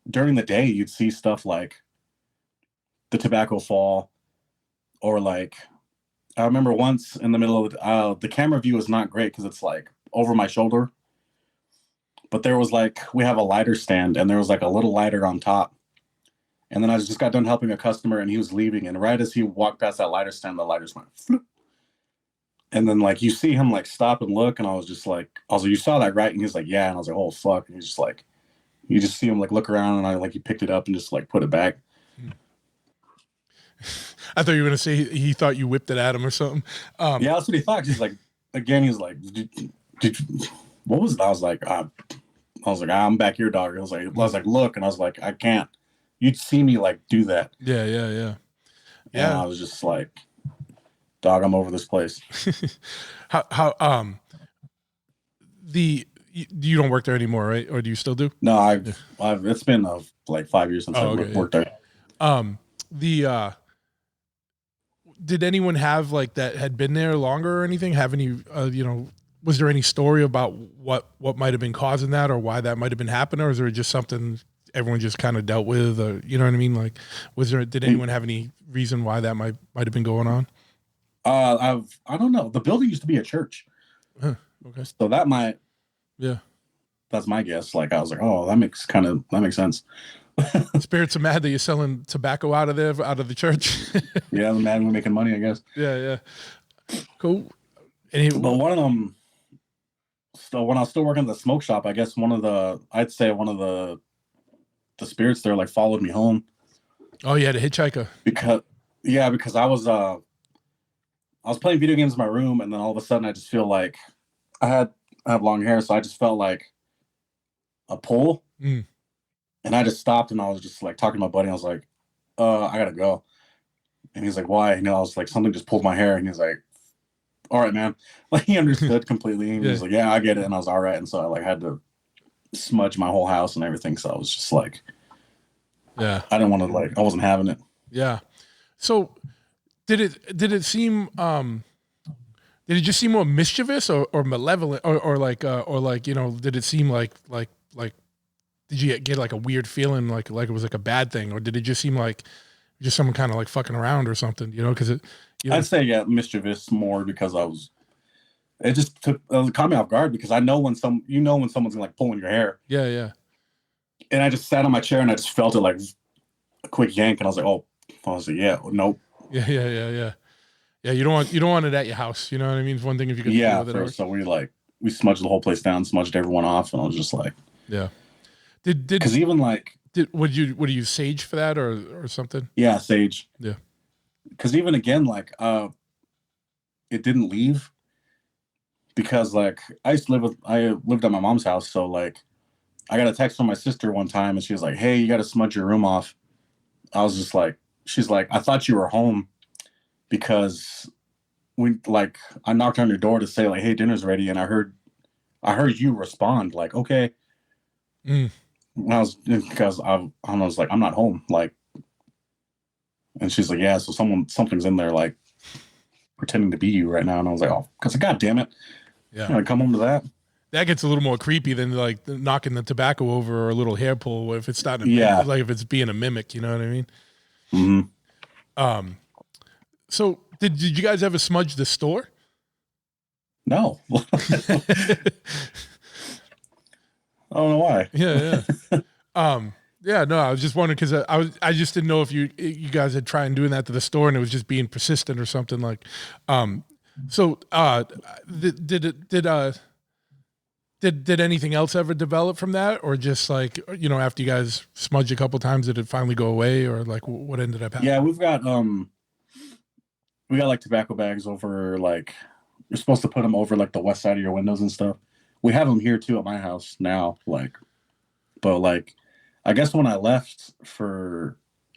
during the day you'd see stuff like the tobacco fall, or like I remember once in the middle of the camera view is not great because it's like over my shoulder, but there was like we have a lighter stand and there was like a little lighter on top, and then I just got done helping a customer and he was leaving, and right as he walked past that lighter stand, the lighters went floop. And then like you see him like stop and look, and I was like, you saw that, right? And he's like, yeah. And I was like, oh fuck. And he's just like, you just see him like look around, and he picked it up and just like put it back. I thought you were gonna say he thought you whipped it at him or something. Yeah, that's what he thought. He's like, again, he's like, what was it? I was like, I'm back here, dog. I was like, look, and I was like, I can't. You'd see me like do that. Yeah. And I was just like, dog, I'm over this place. You don't work there anymore, right? Or do you still do? No, I've it's been like 5 years since I worked there. Did anyone have like that had been there longer or anything? Have any, was there any story about what might have been causing that, or why that might have been happening, or is there just something everyone just kind of dealt with, or you know what I mean? Like, did anyone have any reason why that might have been going on? I don't know. The building used to be a church. Okay. So that might. Yeah. That's my guess. Like I was like, oh, that makes sense. Spirits are mad that you're selling tobacco out of the church. Yeah, the mad we're making money, I guess. Yeah. Cool. But one of them, so when I was still working at the smoke shop, I guess one of the spirits there like followed me home. Oh yeah, the hitchhiker. Because I was playing video games in my room, and then all of a sudden I just feel like I have long hair, so I just felt like a pull. And I just stopped, and I was just like talking to my buddy. I was like, I gotta go. And he's like, why? And I was like, something just pulled my hair. And he's like, all right, man. Like he understood completely. And he was like, yeah, I get it. And I was all right. And so I like had to smudge my whole house and everything. So I was just like, yeah, I didn't want to I wasn't having it. Yeah. So did it seem, did it just seem more mischievous or malevolent or did it seem like did you get like a weird feeling like it was like a bad thing, or did it just seem like just someone kind of like fucking around or something, because I'd say mischievous more because it just caught me off guard because I know when when someone's like pulling your hair. Yeah, yeah. And I just sat on my chair and I just felt it like a quick yank, and I was like, oh, I was like, yeah, nope. Yeah, yeah, yeah, yeah. Yeah, you don't want it at your house. You know what I mean? It's one thing if you could deal with it. So we smudged the whole place down, smudged everyone off, and I was just like, yeah. Did because even like would you use sage for that or something? Yeah, sage. Yeah. Because even again, like it didn't leave because like I lived at my mom's house, so like I got a text from my sister one time and she was like, hey, you got to smudge your room off. I was just like, she's like, I thought you were home because I knocked on your door to say like, hey, dinner's ready. And I heard you respond like, okay. Mm. Because I was like, I'm not home. Like, and she's like, yeah, so something's in there like pretending to be you right now. And I was like, oh, because God damn it. Yeah. I come home to that. That gets a little more creepy than like knocking the tobacco over or a little hair pull if it's starting to like if it's being a mimic, you know what I mean? Mm-hmm. So did you guys ever smudge the store? No. I don't know why. Yeah, yeah. Yeah, no, I was just wondering because I just didn't know if you guys had tried doing that to the store and it was just being persistent or something like. So did anything else ever develop from that, or just like after you guys smudged a couple times, did it finally go away, or like what ended up happening? Yeah, we got like tobacco bags over like you're supposed to put them over like the west side of your windows and stuff. We have them here too at my house now, like, but like I guess when I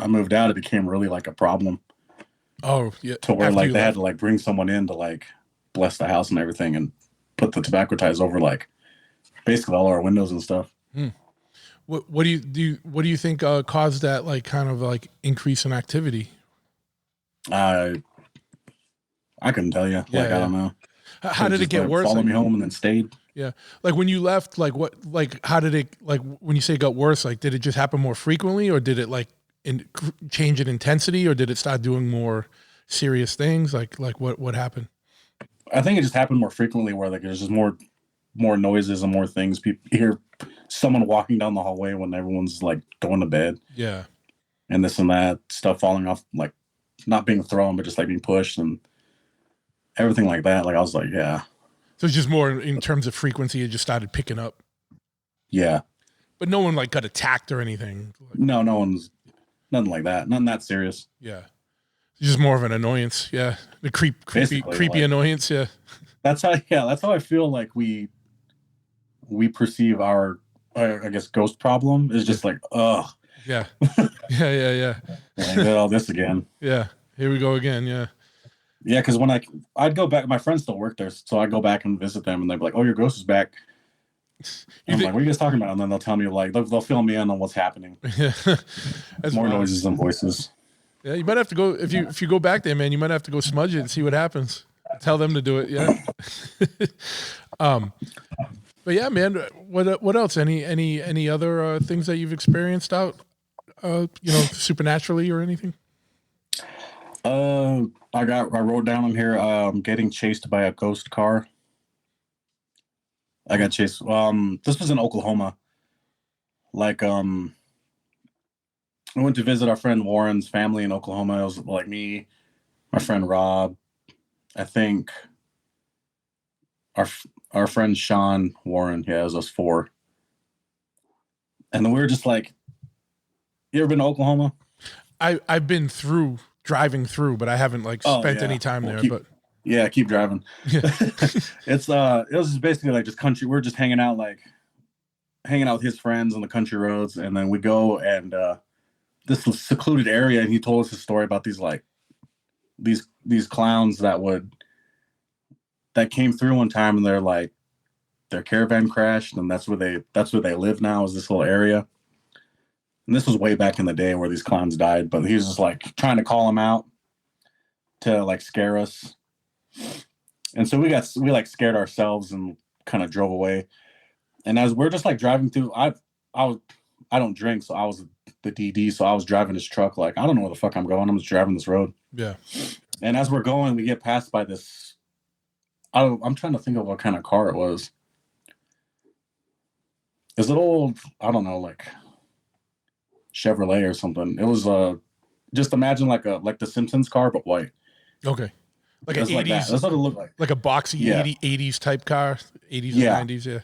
moved out, it became really like a problem. Oh yeah, to where like they had to like bring someone in to like bless the house and everything and put the tobacco ties over like basically all our windows and stuff. What do you think caused that like kind of like increase in activity? I couldn't tell you. Yeah, I don't know. How did it get worse? Followed me home and then stayed. Yeah. Like when you left, like how did it, like when you say it got worse, like did it just happen more frequently or did it like change in intensity or did it start doing more serious things? Like what happened? I think it just happened more frequently where like there's just more noises and more things. People hear someone walking down the hallway when everyone's like going to bed. Yeah. And this and that stuff falling off, like not being thrown, but just like being pushed and everything like that. Like I was like, yeah. So it's just more in terms of frequency, it just started picking up. Yeah. But no one like got attacked or anything. No one's nothing like that. Nothing that serious. Yeah. It's just more of an annoyance. Yeah. The creepy like, annoyance. Yeah. That's how I feel like we perceive our, I guess, ghost problem is just like, ugh. Yeah. Yeah. I did all this again. Yeah. Here we go again. Yeah. Yeah, because when I'd go back, my friends still work there, so I'd go back and visit them, and they'd be like, "Oh, your ghost is back." I'm like, "What are you guys talking about?" And then they'll tell me like they'll fill me in on what's happening. Yeah, more noises and voices. Yeah, you might have to go if you go back there, man. You might have to go smudge it and see what happens. Tell them to do it. Yeah. But yeah, man. What else? Any other things that you've experienced out, supernaturally or anything? I wrote down on here, getting chased by a ghost car. I got chased. This was in Oklahoma. Like, I went to visit our friend Warren's family in Oklahoma. It was like me, my friend Rob, I think our friend Sean Warren. Yeah, it was us four. And then we were just like, you ever been to Oklahoma? I've been driving through, but I haven't like spent any time there. Keep driving. Yeah. It was just basically like just country. We're just hanging out with his friends on the country roads, and then we go and this secluded area, and he told us a story about these like these clowns that came through one time, and they're like their caravan crashed, and that's where they live now, is this little area. And this was way back in the day where these clowns died, but he was just like trying to call them out to like scare us. And so we like scared ourselves and kind of drove away. And as we're just like driving through, I don't drink, so I was the DD, so I was driving his truck like, I don't know where the fuck I'm going. I'm just driving this road. Yeah. And as we're going, we get passed by this I'm trying to think of what kind of car it was. Is it old? I don't know, like Chevrolet or something. It was just imagine like the Simpsons car but white. Okay. Like an It's like that. 80s, That's what it looked like. like a boxy Yeah. 80s type car, 80s Yeah. and 90s. Yeah.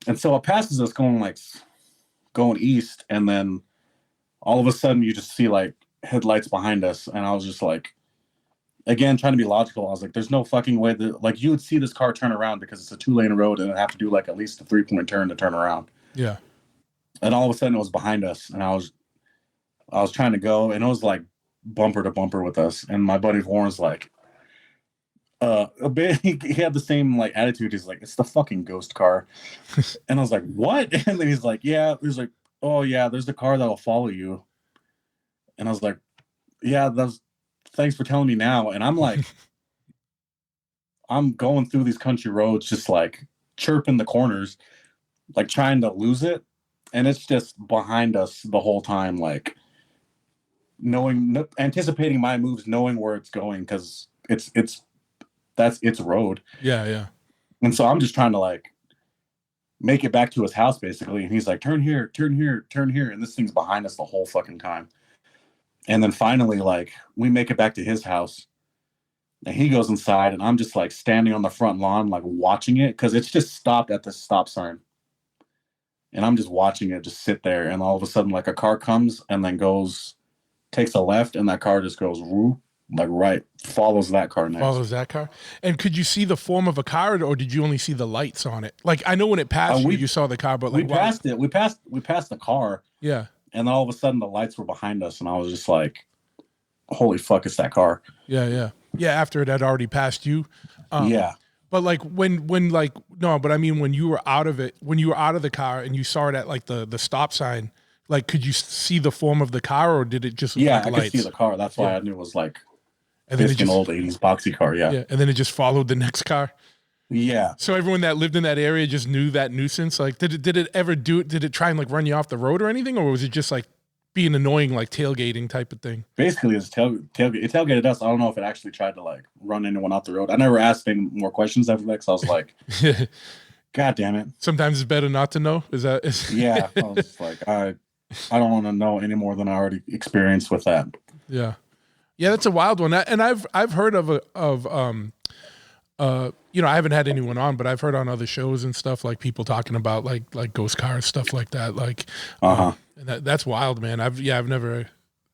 And so it passes us going east, and then all of a sudden you just see like headlights behind us, and I was just like, again, trying to be logical. I was like, there's no fucking way that like you would see this car turn around because it's a 2-lane road and it'd have to do like at least a 3-point turn to turn around. Yeah. And all of a sudden it was behind us, and I was trying to go, and it was like bumper to bumper with us. And my buddy Warren's like, a bit, he had the same like attitude. He's like, it's the fucking ghost car. And I was like, what? And then he's like, yeah. He's like, oh yeah, there's the car that'll follow you. And I was like, yeah, thanks for telling me now. And I'm like, I'm going through these country roads, just like chirping the corners, like trying to lose it. And it's just behind us the whole time, like anticipating my moves, knowing where it's going, because that's its road. Yeah, yeah. And so I'm just trying to like make it back to his house basically. And he's like, turn here, turn here, turn here. And this thing's behind us the whole fucking time. And then finally, like, we make it back to his house, and he goes inside, and I'm just like standing on the front lawn, like watching it, because it's just stopped at the stop sign. And I'm just watching it just sit there. And all of a sudden, like, a car comes and then takes a left, and that car just goes whoop, like right, follows that car next. Follows that car. And could you see the form of a car, or did you only see the lights on it? Like, I know when it passed you saw the car, but like we passed it. We passed the car. Yeah. And then all of a sudden the lights were behind us, and I was just like, holy fuck, it's that car. Yeah, yeah. Yeah, after it had already passed you. Yeah. But like when like no, but I mean when you were out of the car and you saw it at like the stop sign, like could you see the form of the car, or did it just look like I lights? could see the car. That's why I knew it was like and then an old 80s boxy car. Yeah. Yeah. And then it just followed the next car. Yeah. So everyone that lived in that area just knew that nuisance. Like, did it try and like run you off the road or anything, or was it just like being annoying, like tailgating type of thing? Basically, it's tailgate. It tailgated us. I don't know if it actually tried to like run anyone off the road. I never asked any more questions after that, because I was like, God damn it. Sometimes it's better not to know. Yeah. I was just like, I don't want to know any more than I already experienced with that. Yeah. Yeah, that's a wild one. And I've heard I haven't had anyone on, but I've heard on other shows and stuff, like people talking about like ghost cars, stuff like that. Like, and that's wild, man. I've never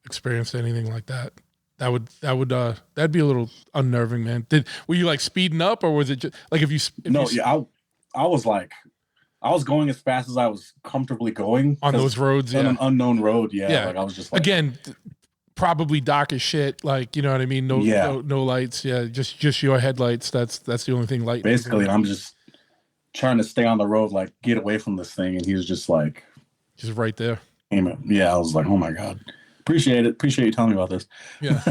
experienced anything like that. That'd be a little unnerving, man. Were you like speeding up, or was it just like I was like, I was going as fast as I was comfortably going on those roads, on an unknown road. Yeah. Like I was just like, again, probably dark as shit, like, you know what I mean? No lights. Yeah, just your headlights. That's the only thing light. Basically, and I'm just trying to stay on the road, like get away from this thing, and he was just like, just right there. Yeah, I was like, oh my God, appreciate you telling me about this. Yeah,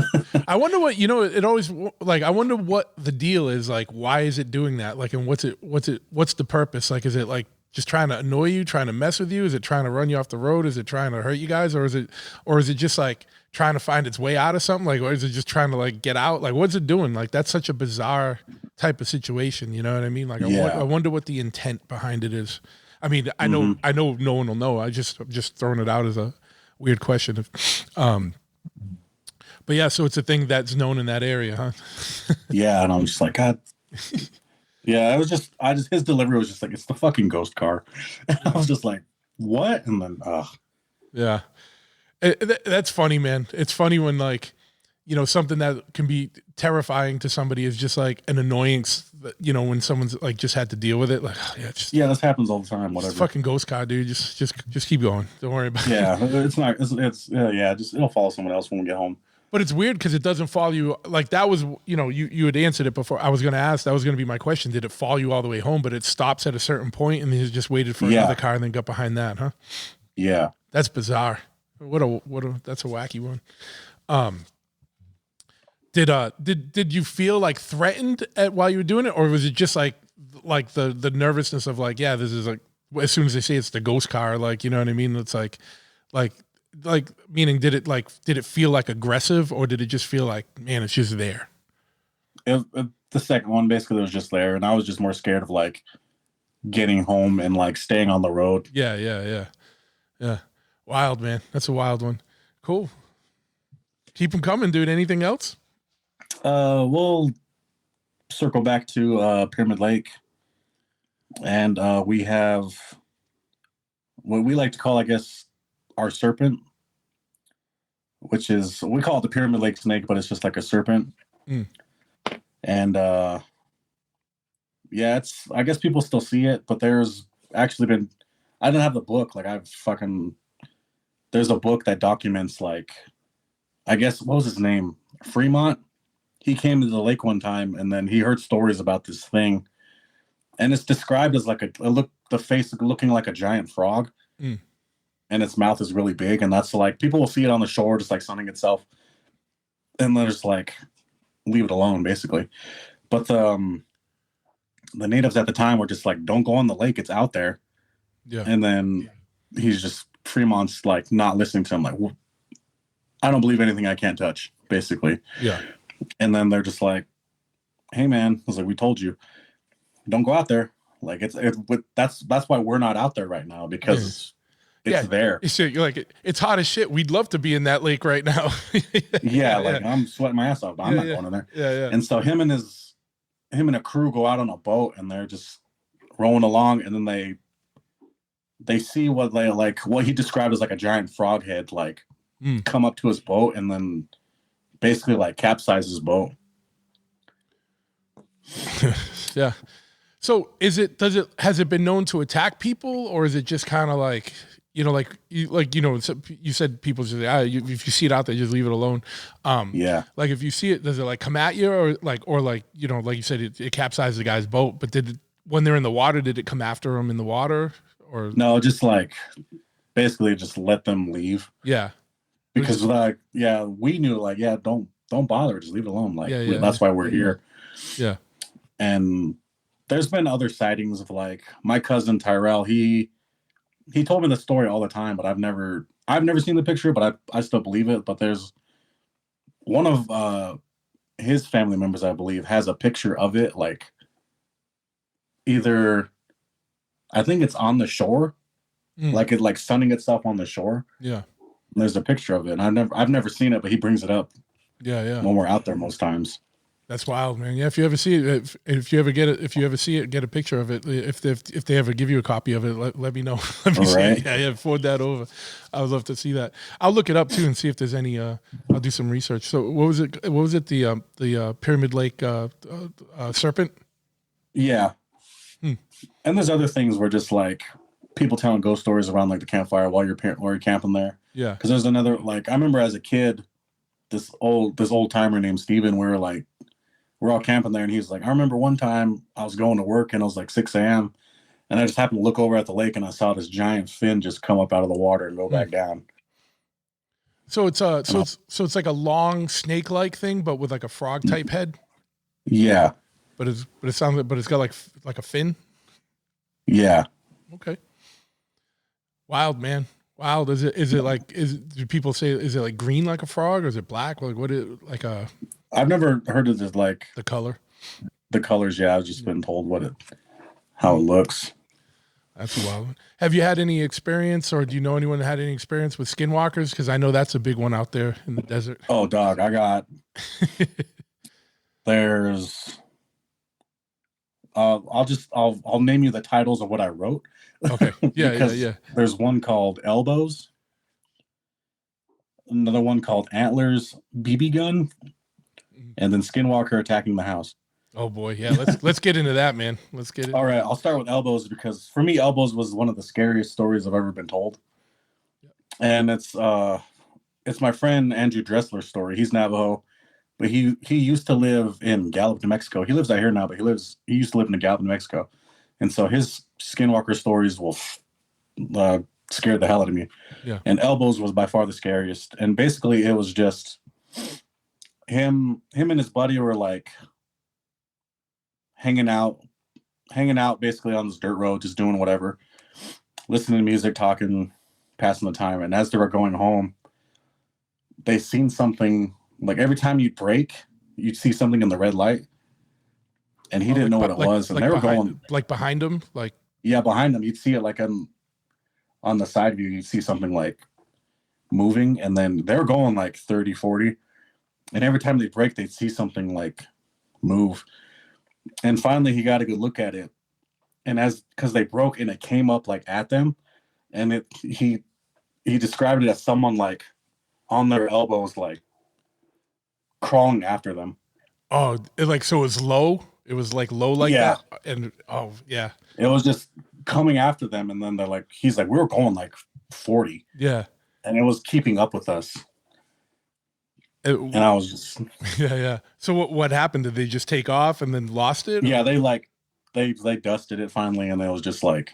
I wonder what it always like. I wonder what the deal is. Like, why is it doing that? Like, and what's the purpose? Like, is it like just trying to annoy you, trying to mess with you? Is it trying to run you off the road? Is it trying to hurt you guys, or is it just like trying to find its way out of something? Like, or is it just trying to like get out? Like, what's it doing? Like, that's such a bizarre type of situation. You know what I mean? Like, I wonder what the intent behind it is. I mean, I know no one will know. I'm just throwing it out as a weird question. But yeah, so it's a thing that's known in that area, huh? Yeah, and I'm just like, God. Yeah, it was just, his delivery was just like, it's the fucking ghost car. And I was just like, what? And then, yeah. That's funny, man. It's funny when like, something that can be terrifying to somebody is just like an annoyance, when someone's like just had to deal with it. Like, this happens all the time. Whatever. Fucking ghost car, dude. Just keep going. Don't worry about it. Yeah, just it'll follow someone else when we get home. But it's weird because it doesn't follow you. Like that was, you had answered it before. I was going to ask, that was going to be my question. Did it follow you all the way home? But it stops at a certain point and then just waited for another car and then got behind that, huh? Yeah. That's bizarre. That's a wacky one. Did you feel like threatened while you were doing it, or was it just like the nervousness of like, yeah, this is like, as soon as they say it's the ghost car, like, you know what I mean? It's like meaning, did it feel like aggressive, or did it just feel like, man, it's just there? To the second one basically was just there, and I was just more scared of like getting home and like staying on the road. Yeah. Wild, man. That's a wild one. Cool. Keep them coming, dude. Anything else? We'll circle back to Pyramid Lake, and we have what we like to call, I guess, our serpent, which is we call it the Pyramid Lake snake, but it's just like a serpent. Mm. And yeah, it's I guess people still see it, but there's actually been I didn't have the book. Like I've fucking there's a book that documents like I guess what was his name? Fremont. He came to the lake one time and then he heard stories about this thing. And it's described as like a look the face looking like a giant frog. Mm. And its mouth is really big, and that's like people will see it on the shore just like sunning itself. And they're just like leave it alone, basically. But the natives at the time were just like, don't go on the lake, it's out there. Yeah. And then he's just Fremont's like not listening to him, like, well, I don't believe anything I can't touch, basically. Yeah. And then they're just like, hey man, I was like, we told you, don't go out there. Like that's why we're not out there right now, because it's there. You're like, it's hot as shit. We'd love to be in that lake right now. I'm sweating my ass off, but I'm not going in there. Yeah. And so him and a crew go out on a boat and they're just rowing along, and then they see what what he described as like a giant frog head come up to his boat and then basically like capsize his boat. Yeah. So has it been known to attack people, or is it just kind of like, you said people just say, if you see it out there, just leave it alone. Like if you see it, does it like come at you or like you said, it capsized the guy's boat, but when they're in the water, did it come after them in the water or? No, just like basically just let them leave. Yeah. Because we knew don't bother, just leave it alone. That's why we're here. Yeah. And there's been other sightings of like my cousin Tyrell, he told me the story all the time, but I've never seen the picture, but I still believe it. But there's one of his family members, I believe, has a picture of it, like either I think it's on the shore, like it like sunning itself on the shore. Yeah. And there's a picture of it. And I've never seen it, but he brings it up. Yeah. When we're out there most times. That's wild, man. Yeah, if you ever see it, if you ever see it, get a picture of it. If they ever give you a copy of it, let me know. Let me see it. Yeah, forward that over. I would love to see that. I'll look it up too and see if there's any. I'll do some research. So what was it? The Pyramid Lake serpent? Yeah. And there's other things where just like people telling ghost stories around like the campfire while you're camping there. Yeah. Because there's another like I remember as a kid, this old timer named Steven, we're all camping there, and he's like, I remember one time I was going to work and it was like 6 a.m. and I just happened to look over at the lake and I saw this giant fin just come up out of the water and go back down. So it's like a long snake-like thing, but with like a frog type head. Yeah. But it sounds like, but it's got like a fin. Yeah. Okay. Wild, man. Wild. Do people say, is it like green like a frog, or is it black? Like what is like a? I've never heard of this, like the color. The colors, yeah. I've just been told how it looks. That's wild. Have you had any experience, or do you know anyone that had any experience with skinwalkers? Because I know that's a big one out there in the desert. Oh, dog, I got. There's. I'll name you the titles of what I wrote. Okay. Yeah. There's one called Elbows. Another one called Antlers, BB Gun, and then Skinwalker Attacking the House. Oh boy, yeah. Let's get into that, man. Let's get it. All right, I'll start with Elbows because for me, Elbows was one of the scariest stories I've ever been told, and it's my friend Andrew Dressler's story. He's Navajo, but he used to live in Gallup, New Mexico. He lives out here now, but he used to live in Gallup, New Mexico, and so his Skinwalker stories will scared the hell out of me. Yeah. And Elbows was by far the scariest. And basically, it was just him and his buddy were like hanging out basically on this dirt road, just doing whatever, listening to music, talking, passing the time. And as they were going home, they seen something. Like every time you'd brake, you'd see something in the red light. and he Oh, didn't know what it was, and they were going like behind him, like yeah behind them. You'd see it like on the side view, you'd see something like moving, and then they were going like 30, 40, and every time they break, they'd see something like move. And finally, he got a good look at it, and because they broke and it came up like at them, and he described it as someone like on their elbows, like crawling after them. oh, so it was low. It was like low like Yeah, that, and oh yeah, it was just coming after them, and then he's like, we were going like 40, yeah. and it was keeping up with us. And I was just yeah, yeah. So what happened? Did they just take off and then lost it? yeah, they dusted it finally, and it was just like,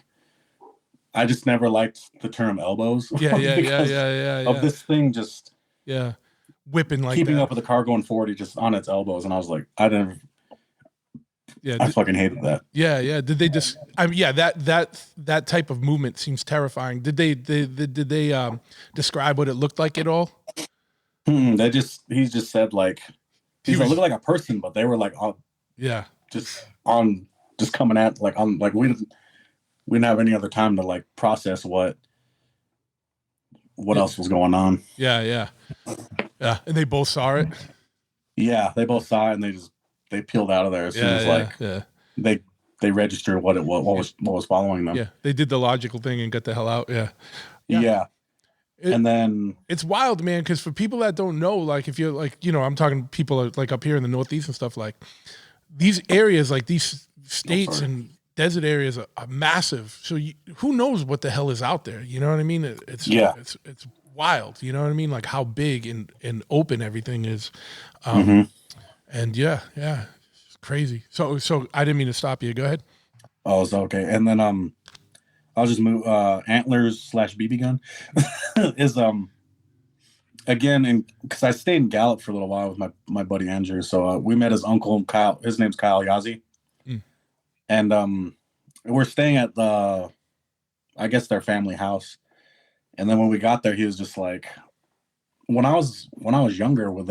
I just never liked the term elbows. Yeah, yeah. Of this thing just whipping like keeping that. up with the car going 40 just on its elbows, and I was like, Yeah, I fucking hated that. Yeah, yeah. Did they just? That type of movement seems terrifying. Did they describe what it looked like at all? He just said like he's like, look like a person, but they were like just coming at like on like we didn't have any other time to like process what else was going on. Yeah. And they both saw it. Yeah, they both saw it, and they peeled out of there as soon as they registered what was following them. Yeah, they did the logical thing and got the hell out. Yeah. And then it's wild, man, because for people that don't know, like if you're like, I'm talking people like up here in the Northeast and stuff, like these areas, like these states and desert areas are massive. So who knows what the hell is out there? You know what I mean? It's wild. You know what I mean? Like how big and open everything is. And yeah, it's crazy. So I didn't mean to stop you. Go ahead. Oh, it's okay. And then I'll just move antlers / BB gun is again, and because I stayed in Gallup for a little while with my buddy Andrew, so we met his uncle Kyle. His name's Kyle Yazi, and we're staying at I guess their family house. And then when we got there, he was just like, when I was younger, we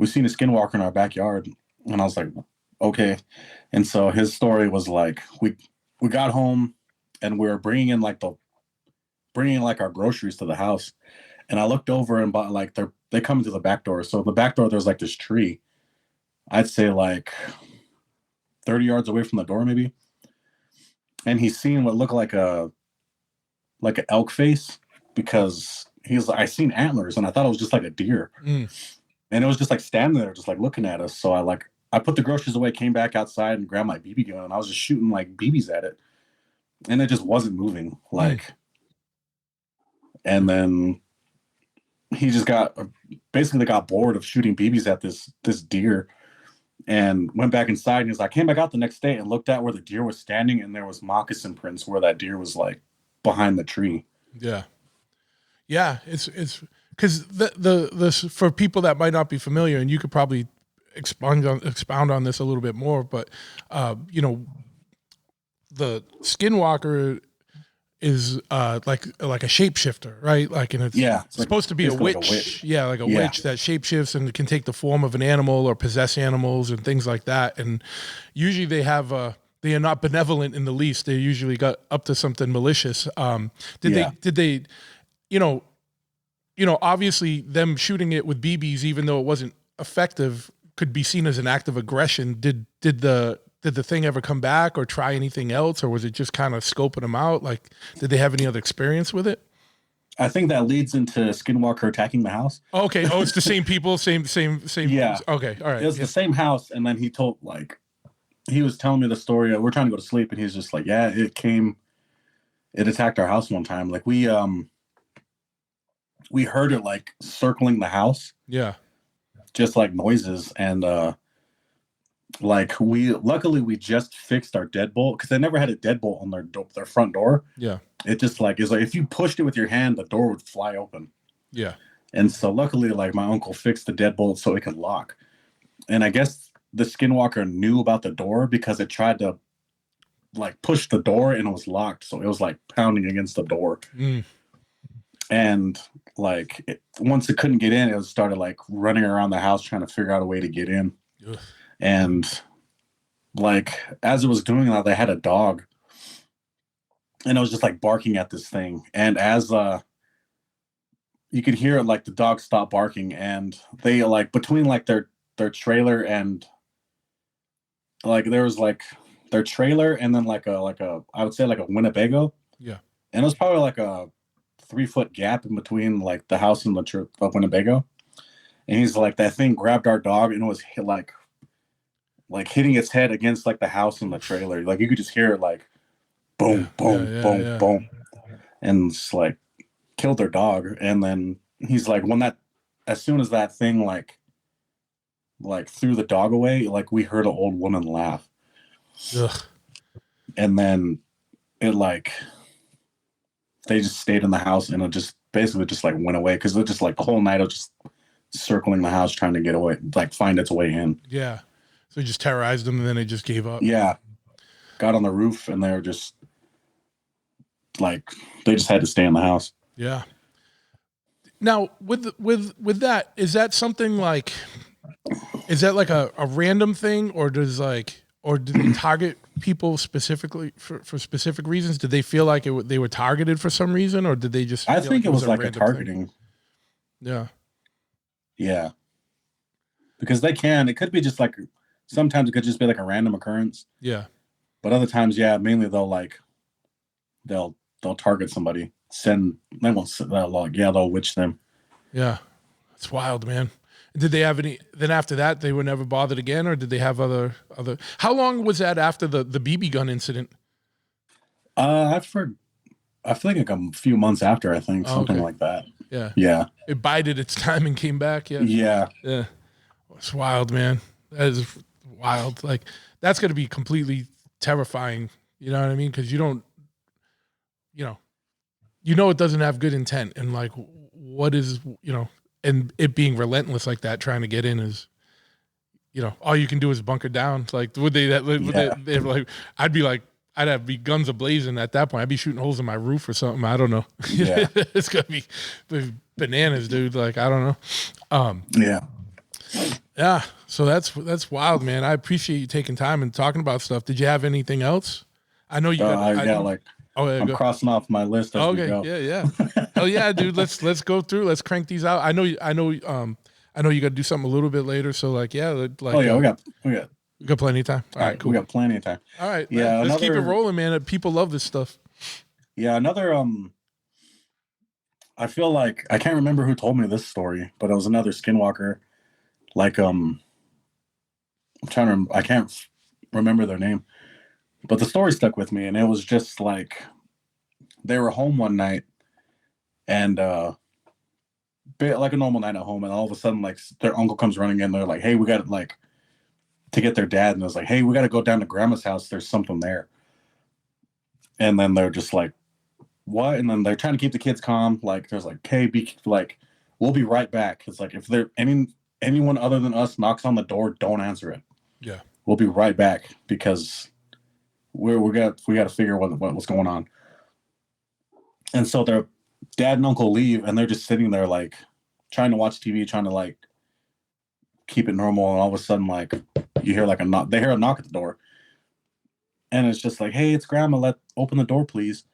seen a skinwalker in our backyard, and I was like, okay. And so his story was like, we got home, and we were bringing in our groceries to the house, and I looked over and bought like they come into the back door. So the back door, there's like this tree, I'd say like 30 yards away from the door maybe, and he's seen what looked like an elk face, because he's like, I seen antlers and I thought it was just like a deer, and it was just like standing there just like looking at us. So I put the groceries away, came back outside and grabbed my BB gun, and I was just shooting like BBs at it, and it just wasn't moving. Like, and then he just got bored of shooting BBs at this deer, and went back inside. And he's like, came back out the next day and looked at where the deer was standing, and there was moccasin prints where that deer was like behind the tree. Yeah, it's because the for people that might not be familiar, and you could probably expound on this a little bit more, but the skinwalker is like a shapeshifter, right? Like, and it's supposed to be a witch. Like a witch. Yeah, like a witch that shapeshifts and can take the form of an animal or possess animals and things like that. And usually they are not benevolent in the least. They usually got up to something malicious. Did they, obviously them shooting it with BBs, even though it wasn't effective, could be seen as an act of aggression. Did the thing ever come back or try anything else, or was it just kind of scoping them out? Like, did they have any other experience with it? I think that leads into Skinwalker attacking the house. Okay. Oh, it's the same people, same. Yeah. Okay. All right. It was the same house, and then he was telling me the story. We're trying to go to sleep, and he's just like, yeah, it attacked our house one time. Like we heard it like circling the house. Yeah. Just like noises, and luckily we just fixed our deadbolt, because they never had a deadbolt on their front door. Yeah. It just like is like if you pushed it with your hand, the door would fly open. Yeah. And so luckily, like my uncle fixed the deadbolt so it could lock. And I guess the skinwalker knew about the door because it tried to like push the door and it was locked. So it was like pounding against the door. And like once it couldn't get in, it started like running around the house trying to figure out a way to get in. Ugh. And like as it was doing that, they had a dog, and it was just like barking at this thing. And as you could hear it, like the dog stop barking, and they like between like their trailer and like there was like their trailer and then like a I would say like a Winnebago, Yeah. and it was probably like a 3 foot gap in between like the house and the Winnebago. And he's like, that thing grabbed our dog and it was like hitting its head against like the house and the trailer. Like you could just hear it like Yeah. boom, boom, boom, Yeah. boom, and it's like killed their dog. And then he's like, when that, as soon as that thing like threw the dog away, like we heard an old woman laugh, Ugh. and then it like they just stayed in the house and it just basically just like went away because it just like the whole night it was just circling the house trying to get away, like find its way in. Yeah. So he just terrorized them and then they just gave up. Yeah, got on the roof and they were just like they just had to stay in the house. Yeah. Now with that, is that something like, is that like a random thing, or do they target people specifically for specific reasons? Did they feel like they were targeted for some reason, or did they just? I think it was like a random targeting. thing? Yeah. Yeah, because they can. It could be just like sometimes it could just be like a random occurrence, Yeah. but other times, yeah, mainly they'll target somebody. They'll witch them. Yeah. It's wild, man. Did they have any? Then after that, they were never bothered again, or did they have other? How long was that after the BB gun incident? I feel like a few months after, I think something okay. like that. Yeah. Yeah. It bided its time and came back. Yeah. Yeah. Yeah. It's wild, man. That is wild. Like that's going to be completely terrifying. You know what I mean? Because you don't, it doesn't have good intent, and like, what is, and it being relentless like that, trying to get in is, all you can do is bunker down. Like, would they that? Would they like? I'd be like, I'd have be guns ablazing at that point. I'd be shooting holes in my roof or something. I don't know. Yeah. It's gonna be bananas, dude. Like, I don't know. Yeah. Yeah. So that's wild, man. I appreciate you taking time and talking about stuff. Did you have anything else? I know you got. I'm crossing off my list as we go. Yeah. Oh yeah, dude. Let's go through. Let's crank these out. I know you got to do something a little bit later. So like, yeah. Like, oh yeah, we got plenty of time. All right, cool. We got plenty of time. All right. Yeah. Let's keep it rolling, man. People love this stuff. Yeah. Another I feel like I can't remember who told me this story, but it was another skinwalker. Like I can't remember their name, but the story stuck with me, and it was just like they were home one night, and like a normal night at home, and all of a sudden, like their uncle comes running in. They're like, "Hey, we got like to get their dad," and I was like, "Hey, we got to go down to Grandma's house. There's something there." And then they're just like, "What?" And then they're trying to keep the kids calm. Like, there's like, "Hey, we'll be right back." It's like if there anyone other than us knocks on the door, don't answer it. Yeah, we'll be right back because we got to figure what's going on. And so their dad and uncle leave, and they're just sitting there like trying to watch TV, trying to like keep it normal. And all of a sudden, like you hear like a knock. They hear a knock at the door, and it's just like, "Hey, it's Grandma. Open the door, please."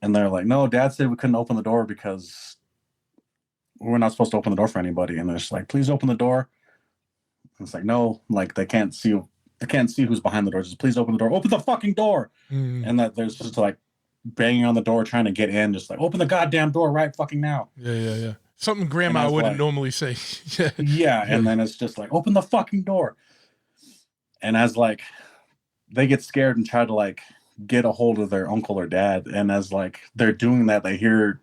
And they're like, "No, Dad said we couldn't open the door because we're not supposed to open the door for anybody." And they're just like, "Please open the door." And it's like, "No, like they can't see who's behind the door. Just please open the door. Open the fucking door." And that there's just like banging on the door trying to get in, just like, "Open the goddamn door right fucking now." Yeah. Something Grandma wouldn't normally say. Yeah. And then it's just like, "Open the fucking door." And as like they get scared and try to like get a hold of their uncle or dad, and as like they're doing that, they hear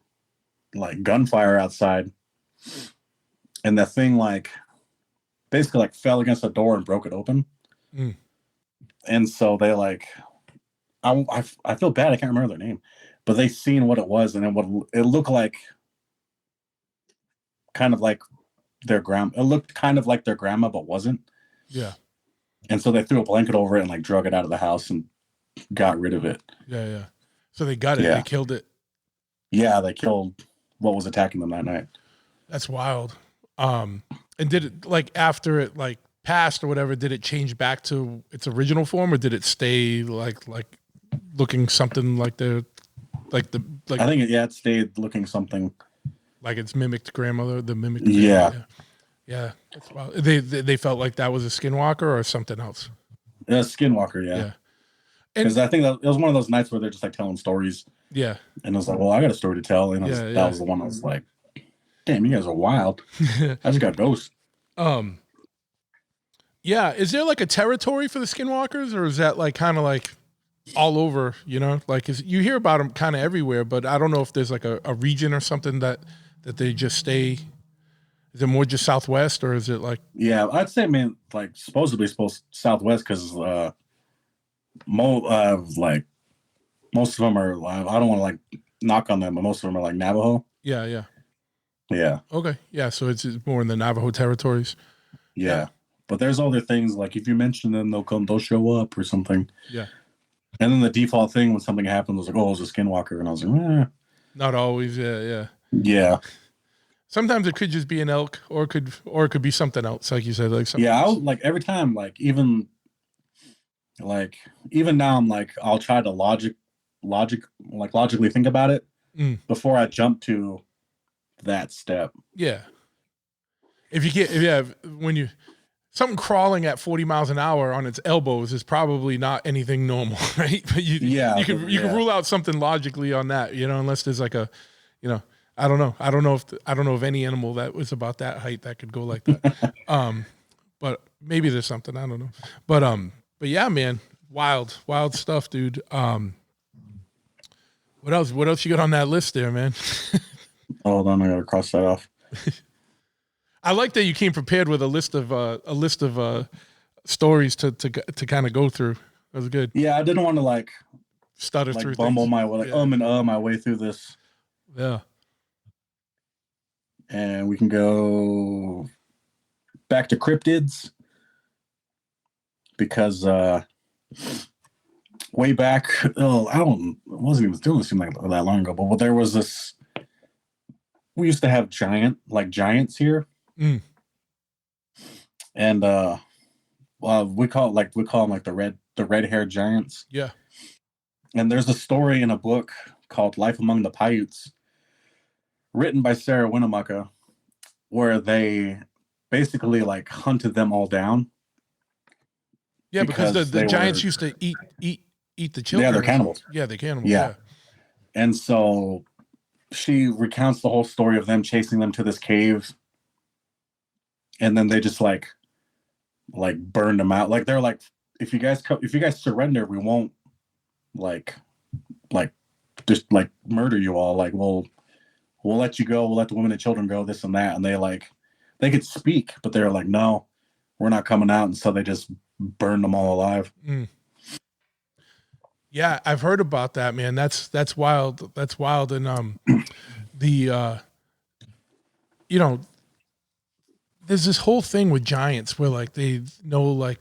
like gunfire outside, and the thing like basically like fell against the door and broke it open. And so they like, I feel bad, I can't remember their name, but they seen what it was, and it looked like kind of like their grandma. It looked kind of like their grandma, but wasn't. Yeah. And so they threw a blanket over it and like drug it out of the house and got rid of it. Yeah. So they got it. Yeah. They killed it. Yeah, they killed what was attacking them that night. That's wild. And did it like after it like passed or whatever, did it change back to its original form, or did it stay like looking something like I think it stayed looking something like its mimicked grandmother, the mimicked yeah. grandmother. Yeah. That's wild. They felt like that was a skinwalker or something else. Yeah, Skinwalker, yeah. Because I think that it was one of those nights where they're just like telling stories. Yeah. And I was like, well, I got a story to tell. And that was the one I was like, damn, you guys are wild. I just got ghosts. Yeah. Is there like a territory for the Skinwalkers, or is that like kind of like all over, you know? Like you hear about them kind of everywhere, but I don't know if there's like a region or something that they just stay. Is it more just Southwest, or is it like? Yeah, I'd say, man, like supposedly Southwest, because like most of them are. I don't want to like knock on them, but most of them are like Navajo. Yeah. Okay, yeah. So it's more in the Navajo territories. Yeah, but there's other things like if you mention them, they'll show up or something. Yeah. And then the default thing when something happens was like, oh, it was a Skinwalker, and I was like, Not always. Yeah. Sometimes it could just be an elk, or it could be something else, like you said, like something. Yeah, I was like every time, like even now, I'm like I'll try to logically think about it before I jump to that step. Yeah. When you something crawling at 40 miles an hour on its elbows is probably not anything normal, right? But you can rule out something logically on that, you know, unless there's like a, you know, I don't know. I don't know of any animal that was about that height that could go like that. But maybe there's something, I don't know. But yeah, man, wild stuff, dude. What else you got on that list there, man? Hold on, I gotta cross that off. I like that you came prepared with a list of stories to kind of go through. That was good. Yeah, I didn't want to like stutter through bumble things. my way, my way through this. Yeah. And we can go back to cryptids because way back, I wasn't even doing this like that long ago, but there was this. We used to have giants here, and we call them like the red-haired giants. Yeah. And there's a story in a book called Life Among the Paiutes, written by Sarah Winnemucca, where they basically like hunted them all down. Yeah, because the giants used to eat the children. Yeah, they're cannibals. Yeah, they're cannibals. Yeah. And so she recounts the whole story of them chasing them to this cave, and then they just like burned them out. Like they're like, if you guys surrender, we won't just murder you all. Like we'll let you go. We'll let the women and children go. This and that. And they could speak, but they're like, no, we're not coming out. And so they just burned them all alive. Yeah, I've heard about that, man. That's wild. That's wild. And you know, there's this whole thing with giants where like they know like,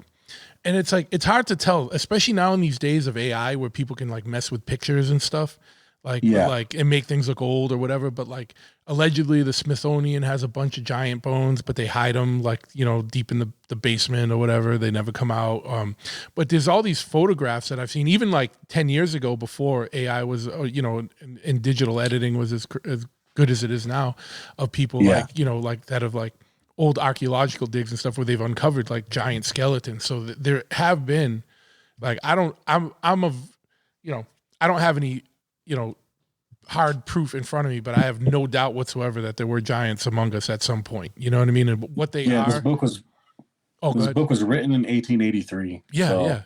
and it's like it's hard to tell, especially now in these days of AI where people can like mess with pictures and stuff, and make things look old or whatever. But like allegedly the Smithsonian has a bunch of giant bones, but they hide them deep in the basement or whatever. They never come out. But there's all these photographs that I've seen, even like 10 years ago before AI was, in digital editing was as good as it is now, of people that have like old archaeological digs and stuff where they've uncovered like giant skeletons. So there have been like, I don't have any, hard proof in front of me, but I have no doubt whatsoever that there were giants among us at some point. You know what I mean? And what they are. This book was written in 1883. Yeah.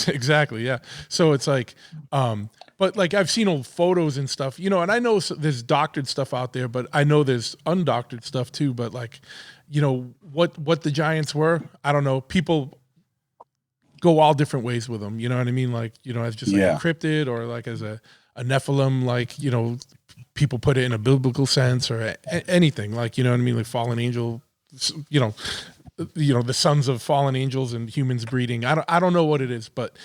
Exactly. Yeah. So it's like, but like I've seen old photos and stuff, and I know there's doctored stuff out there, but I know there's undoctored stuff too. But like, what the giants were, I don't know. People go all different ways with them. You know what I mean? Like, as just like a cryptid or like as a Nephilim, like, people put it in a biblical sense or anything like, you know what I mean? Like fallen angel, the sons of fallen angels and humans breeding. I don't know what it is, but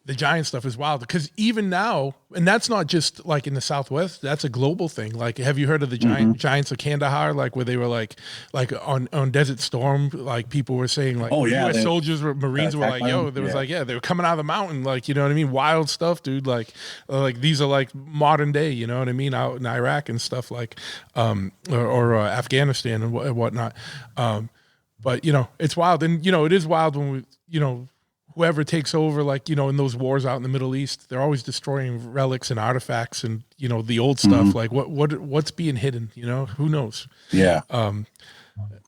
The giant stuff is wild because even now, and that's not just like in the Southwest, that's a global thing. Like, have you heard of the giants of Kandahar? Like where they were like on Desert Storm, like people were saying like, Oh yeah, U.S. soldiers or Marines were like, yo, there was like, yeah, they were coming out of the mountain. Like, you know what I mean? Wild stuff, dude. Like these are like modern day, you know what I mean? Out in Iraq and stuff like, or Afghanistan and whatnot. But you know, it's wild. And, you know, it is wild when we, you know, whoever takes over, like, you know, in those wars out in the Middle East, they're always destroying relics and artifacts and, you know, the old stuff. Like what's being hidden, you know, who knows? Yeah.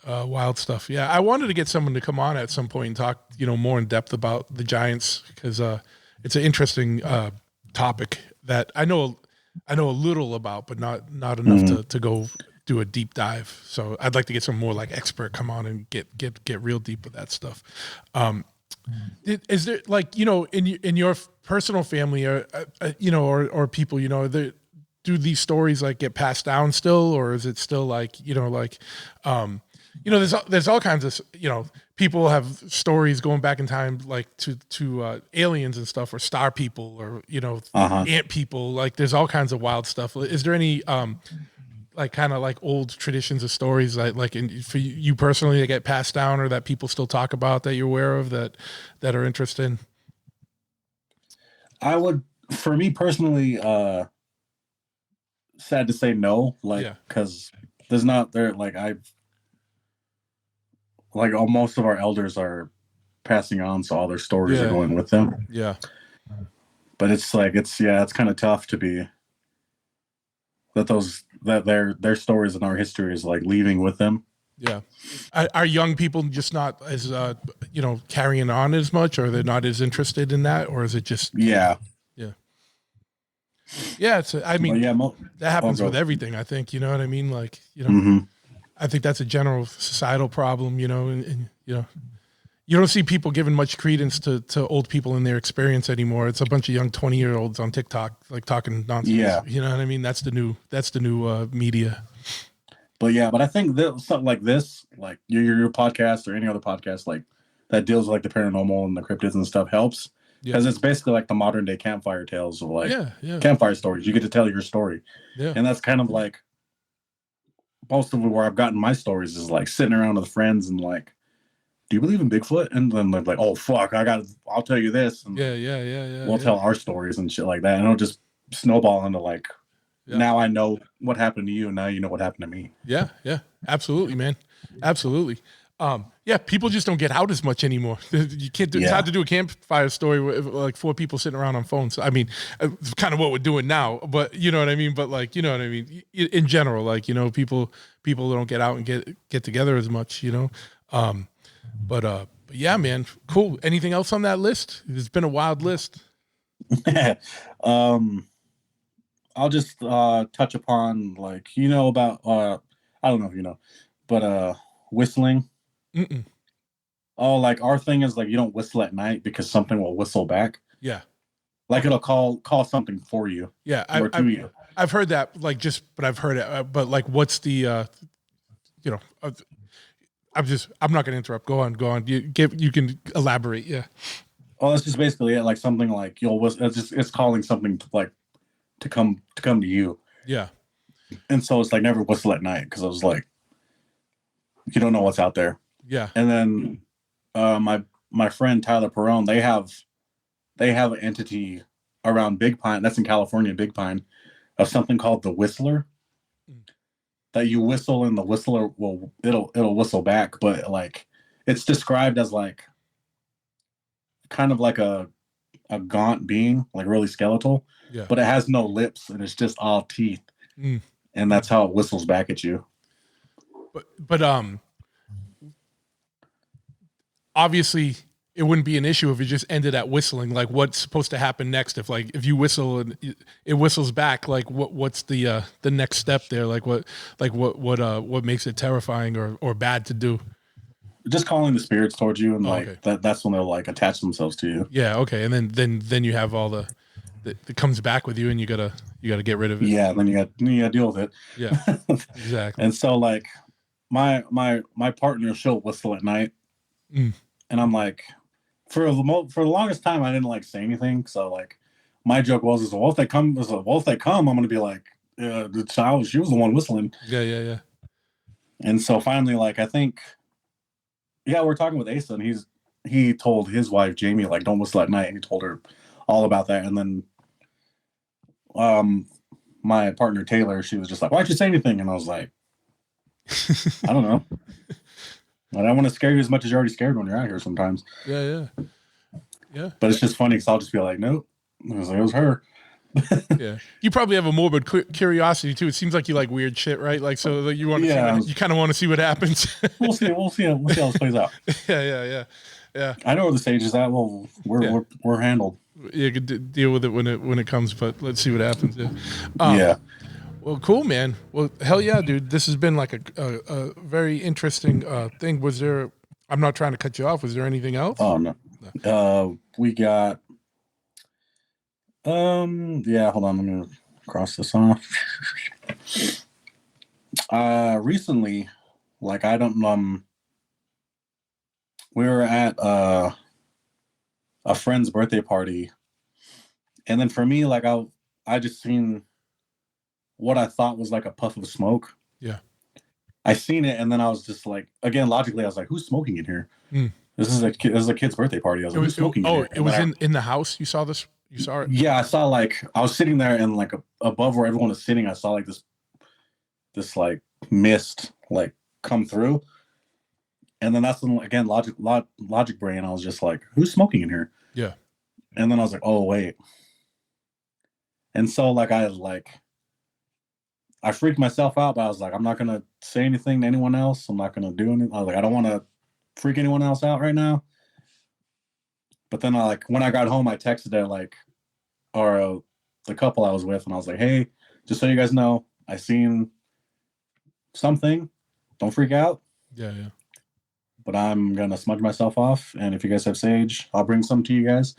Wild stuff. Yeah. I wanted to get someone to come on at some point and talk, you know, more in depth about the giants because it's an interesting topic that I know a little about, but not enough to go do a deep dive. So I'd like to get some more like expert come on and get real deep with that stuff. Is there like, you know, in your personal family or you know, or people, you know, do these stories like get passed down still, or is it still like, you know, like you know, there's all kinds of, you know, people have stories going back in time like to aliens and stuff, or star people, or, you know, ant people. Like there's all kinds of wild stuff. Is there any like kind of like old traditions of stories like for you personally that get passed down or that people still talk about that you're aware of that are interesting? I would, for me personally, sad to say no, like, because there's not there, like most of our elders are passing on, so all their stories are going with them. Yeah. But it's like, it's kind of tough to be that their stories and our history is like leaving with them. Yeah. Are young people just not as you know, carrying on as much, or they're not as interested in that, or is it just yeah it's I mean that happens with everything, I think, you know what I mean, like, you know, I think that's a general societal problem, you know, and you know, you don't see people giving much credence to old people in their experience anymore. It's a bunch of young 20-year-olds on TikTok like talking nonsense. Yeah. You know what I mean? That's the new media. But I think that something like this, like your podcast or any other podcast like that deals with like the paranormal and the cryptids and stuff helps. Because it's basically like the modern day campfire tales of like campfire stories. You get to tell your story. Yeah. And that's kind of like most of where I've gotten my stories is like sitting around with friends and like, do you believe in Bigfoot? And then they're like, oh fuck, I'll tell you this. And we'll tell our stories and shit like that. And it'll just snowball into like, now I know what happened to you, and now you know what happened to me. Yeah, absolutely, man, absolutely. People just don't get out as much anymore. You can't do. It's hard to do a campfire story with like 4 people sitting around on phones. I mean, it's kind of what we're doing now, but you know what I mean. But like, you know what I mean. In general, like, you know, people don't get out and get together as much. You know. But yeah, man, cool. Anything else on that list? It's been a wild list. I'll just touch upon, like, you know, about I don't know if you know, but whistling. Oh, like our thing is like you don't whistle at night because something will whistle back. Yeah. Like it'll call something for you. Yeah, I've heard that, like, but I've heard it. But like, what's the you know? I'm not going to interrupt. Go on. You can elaborate. Yeah. Well, that's just basically it. Like something like it's calling something to come to you. Yeah. And so it's like never whistle at night because I was like, you don't know what's out there. Yeah. And then my friend Tyler Perone, they have an entity around Big Pine. That's in California, Big Pine, of something called the Whistler. That you whistle and the whistler it'll whistle back, but like it's described as like kind of like a gaunt being, like really skeletal, but it has no lips and it's just all teeth, and that's how it whistles back at you. But obviously it wouldn't be an issue if it just ended at whistling. Like, what's supposed to happen next? If you whistle and it whistles back, like what's the next step there? Like what makes it terrifying or bad to do? Just calling the spirits towards you, and that's when they'll like attach themselves to you. Yeah. Okay. And then you have all the it comes back with you, and you gotta get rid of it. Yeah. Then you gotta deal with it. Yeah. Exactly. And so like my partner, she'll whistle at night, and I'm like, for the longest time I didn't like say anything. So like my joke was, well, if they come, I'm gonna be like, the child, she was the one whistling. Yeah. And so finally, like, I think, yeah, we're talking with Asa, and he told his wife Jamie, like, don't whistle at night, and he told her all about that. And then my partner Taylor, she was just like, why'd you say anything? And I was like, I don't know. I don't want to scare you as much as you're already scared when you're out here sometimes. Yeah. But it's just funny because I'll just be like, nope. I was like, it was her. Yeah, you probably have a morbid curiosity too. It seems like you like weird shit, right? Like, so like, you want to, you kind of want to see what happens. We'll see how this plays out. Yeah. I know where the stage is at. Well, we're handled. You could deal with it when it comes, but let's see what happens. Yeah. Yeah. Well, cool, man. Well, hell yeah, dude. This has been like a very interesting thing. Was there? I'm not trying to cut you off. Was there anything else? Oh no. We got. Yeah, hold on, let me cross this off. Recently, like we were at a friend's birthday party, and then for me, like I just seen what I thought was like a puff of smoke. Yeah. I seen it, and then I was just like, again, logically, I was like, who's smoking in here? This is a kid's birthday party. I was like, who's smoking in here? It was in the house. You saw this? You saw it? Yeah, I saw, like, I was sitting there, and like above where everyone was sitting, I saw like this like mist like come through, and then that's when, again, logic brain. I was just like, who's smoking in here? Yeah. And then I was like, oh wait. And so like I freaked myself out, but I was like, I'm not gonna say anything to anyone else. I'm not gonna do anything. I was like, I don't want to freak anyone else out right now. But then when I got home, I texted the couple I was with, and I was like, hey, just so you guys know, I seen something. Don't freak out. Yeah. But I'm going to smudge myself off, and if you guys have sage, I'll bring some to you guys.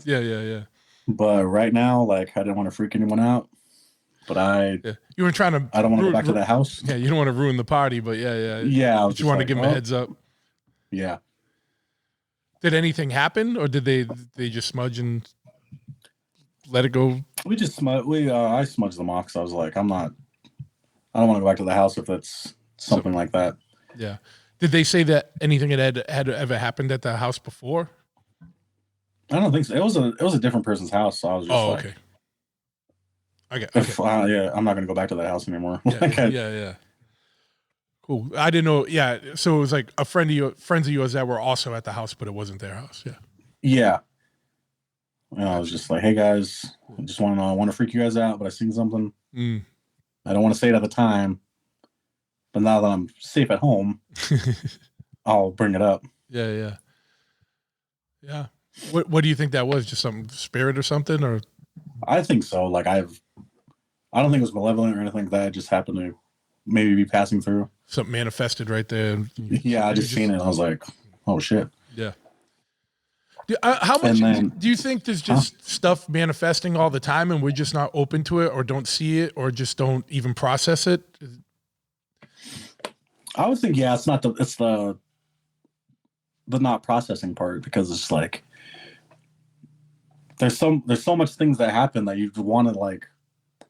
Yeah. But right now, like, I didn't want to freak anyone out. But you were trying to. I don't want to go back to that house. Yeah, you don't want to ruin the party, but yeah. Yeah. You want to give them a heads up. Yeah. Did anything happen, or did they just smudge and let it go? We just I smudged them off because I was like, I don't want to go back to the house if it's something like that. Yeah. Did they say that anything had ever happened at the house before? I don't think so. It was a different person's house, so I was just like, okay. Yeah, I'm not going to go back to that house anymore. Yeah. Cool. I didn't know. Yeah. So it was like friends of yours that were also at the house, but it wasn't their house. Yeah. Yeah. And I was just like, hey guys, I just want to know, I want to freak you guys out, but I seen something. I don't want to say it at the time, but now that I'm safe at home, I'll bring it up. Yeah. What do you think that was? Just some spirit or something? Or I think so. Like I don't think it was malevolent or anything like that. It just happened to maybe be passing through. Something manifested right there. Yeah, I just seen it. I was like, oh shit. Yeah. How much do you think there's just stuff manifesting all the time and we're just not open to it or don't see it or just don't even process it? I would think, yeah, it's the not processing part, because it's like there's so much things that happen that you want to like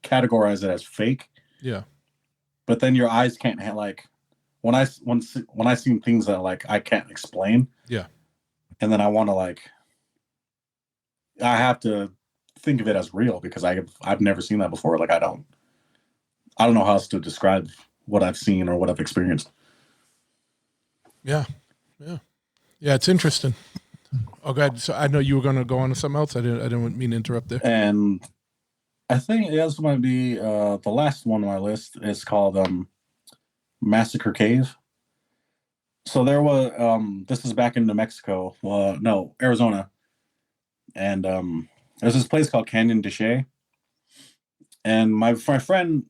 categorize it as fake. Yeah. But then your eyes can't like when I see things that like I can't explain. Yeah. And then I want to like I have to think of it as real because I've never seen that before. Like I don't know how else to describe what I've seen or what I've experienced. Yeah. It's interesting. Oh God. So I know you were going to go on to something else. I didn't mean to interrupt there. And I think this might be the last one on my list. Is called Massacre Cave. So there was this is back in New Mexico. No, Arizona. And there's this place called Canyon de Chelly. And my friend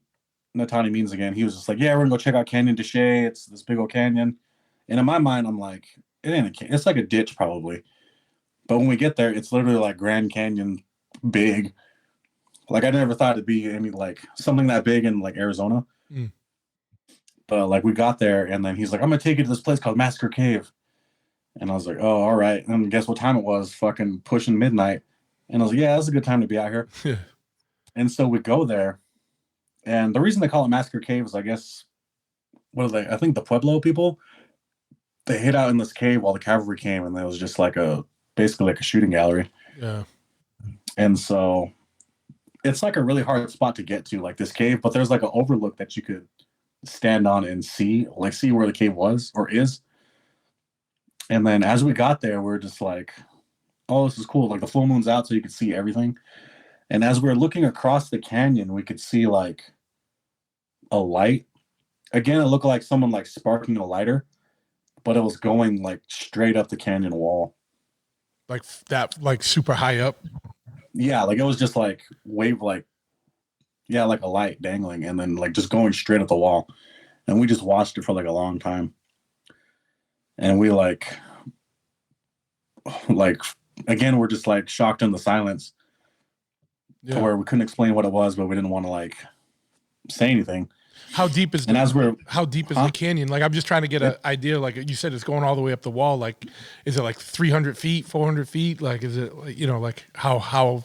Natani Means again, he was just like, yeah, we're gonna go check out Canyon de Chelly. It's this big old canyon. And in my mind, I'm like, it ain't a canyon. It's like a ditch probably. But when we get there, it's literally like Grand Canyon big. Like I never thought it'd be any like something that big in like Arizona. But like we got there, and then he's like, I'm gonna take you to this place called Massacre Cave. And I was like, oh, all right. And guess what time it was? Fucking pushing midnight. And I was like, yeah, that's a good time to be out here. Yeah. And so we go there. And the reason they call it Massacre Cave is, I guess, what are they? I think the Pueblo people, they hid out in this cave while the cavalry came, and it was just like basically like a shooting gallery. Yeah. And so it's like a really hard spot to get to, like this cave, but there's like an overlook that you could stand on and see where the cave was or is. And then as we got there, we're just like, oh, this is cool. Like the full moon's out, so you could see everything. And as we were looking across the canyon, we could see like a light. Again, it looked like someone like sparking a lighter, but it was going like straight up the canyon wall. Like that, like super high up. Yeah, like it was just like like a light dangling, and then like just going straight at the wall. And we just watched it for like a long time. And we like again, we're just like shocked in the silence. Yeah. To where we couldn't explain what it was, but we didn't want to like say anything. How deep is the canyon? Like, I'm just trying to get an idea. Like you said, it's going all the way up the wall. Like, is it like 300 feet, 400 feet? Like, is it like, like how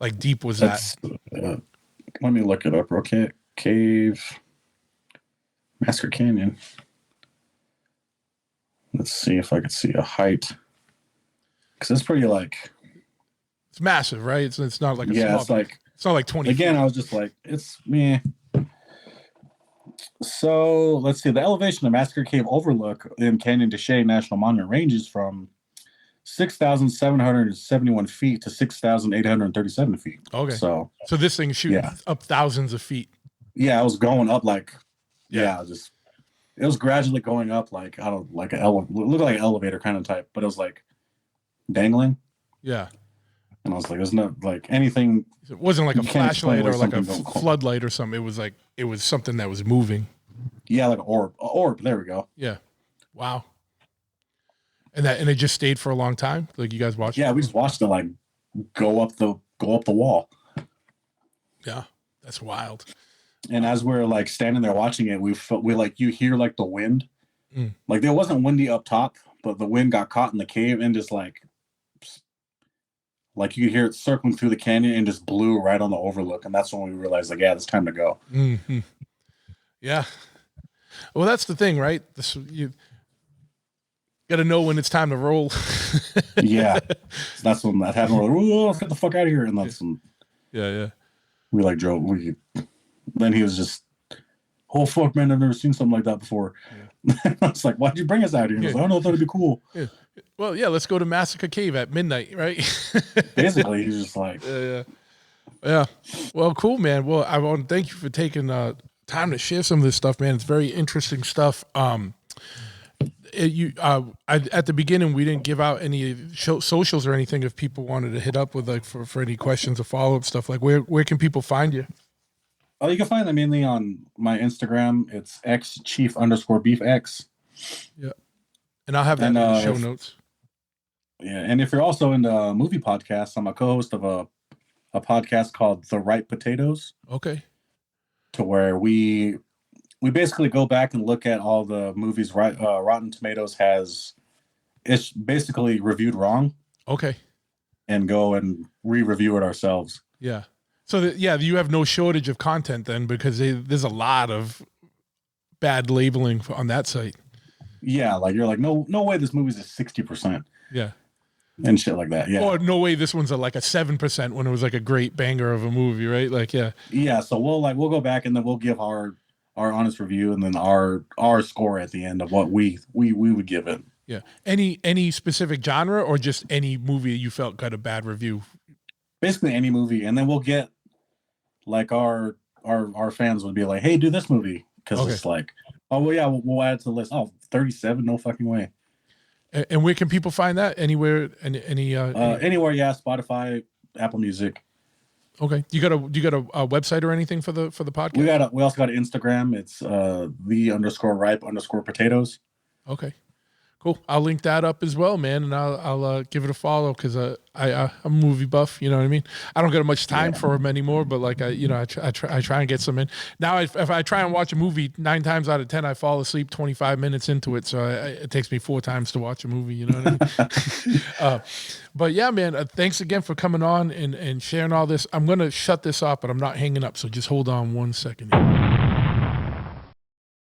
like deep was that? Let me look it up real quick. Cave, Massacre Canyon. Let's see if I could see a height. Because it's pretty like. It's massive, right? It's not like a small, it's not like 20 again, feet. I was just like, it's me. So let's see. The elevation of Massacre Cave overlook in Canyon de Chelly National Monument ranges from 6,771 feet to 6,837 feet. Okay. So this thing shooting up thousands of feet. Yeah, I was going up like it was gradually going up like I don't like looked like an elevator kind of type, but it was like dangling. Yeah. And I was like, there's no like anything. It wasn't like a flashlight or like a floodlight or something. It was something that was moving. Yeah, like an orb. Orb. There we go. Yeah. Wow. And it just stayed for a long time. Like you guys watched. Yeah, we just watched it like go up the wall. Yeah, that's wild. And as we're like standing there watching it, we like you hear like the wind. Like there wasn't windy up top, but the wind got caught in the cave and just like you could hear it circling through the canyon and just blew right on the overlook. And that's when we realized, like, yeah, it's time to go. Mm-hmm. Yeah. Well, that's the thing, right? You got to know when it's time to roll. Yeah. So that's when that happened. We're like, oh, let's get the fuck out of here. And that's when we like drove. Then he was just, oh, fuck, man, I've never seen something like that before. Yeah. I was like, why'd you bring us out here? He was like, I don't know, I thought it'd be cool. Yeah. Well, yeah, let's go to Massacre Cave at midnight, right? Basically, he's just like... Yeah. Well, cool, man. Well, I want to thank you for taking time to share some of this stuff, man. It's very interesting stuff. At the beginning, we didn't give out any socials or anything if people wanted to hit up with, like, for any questions or follow-up stuff. Like, where can people find you? Oh, you can find them mainly on my Instagram. It's xchief_beefx. Yeah. And I'll have that in the show notes. Yeah, and if you're also into movie podcasts, I'm a co-host of a podcast called The Right Potatoes. Okay. To where we basically go back and look at all the movies Rotten Tomatoes has. It's basically reviewed wrong. Okay. And go and re-review it ourselves. Yeah. So you have no shortage of content then, because there's a lot of bad labeling on that site. Yeah, like you're like, no way this movie's a 60%. Yeah. And shit like that, yeah. Or no way this one's like a 7% when it was like a great banger of a movie, right? Like, yeah. Yeah, so we'll go back and then we'll give our honest review and then our score at the end of what we would give it. Yeah. Any specific genre or just any movie you felt got a bad review? Basically any movie, and then we'll get like our fans would be like, hey, do this movie, because it's like, oh well, yeah, we'll add it to the list. Oh, 37, no fucking way. And where can people find that? Anywhere? Anywhere? Yeah, Spotify, Apple Music. Okay. Do you got a website or anything for the podcast? We also got an Instagram. It's the_ripe_potatoes. Okay. Cool. I'll link that up as well, man, and I'll give it a follow because I'm a movie buff. You know what I mean? I don't get much time for them anymore, but like I try and get some in. Now, if I try and watch a movie, 9 times out of 10, I fall asleep 25 minutes into it. So it takes me 4 times to watch a movie. You know what I mean? But yeah, man, thanks again for coming on and sharing all this. I'm gonna shut this off, but I'm not hanging up. So just hold on 1 second.